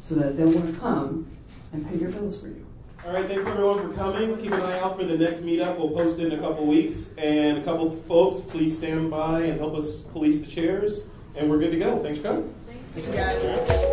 Speaker 1: so that they'll want to come and pay your bills for you.
Speaker 10: All right, thanks everyone for coming. Keep an eye out for the next meetup. We'll post it in a couple weeks. And a couple folks, please stand by and help us police the chairs. And we're good to go. Thanks for coming.
Speaker 6: Thank you guys.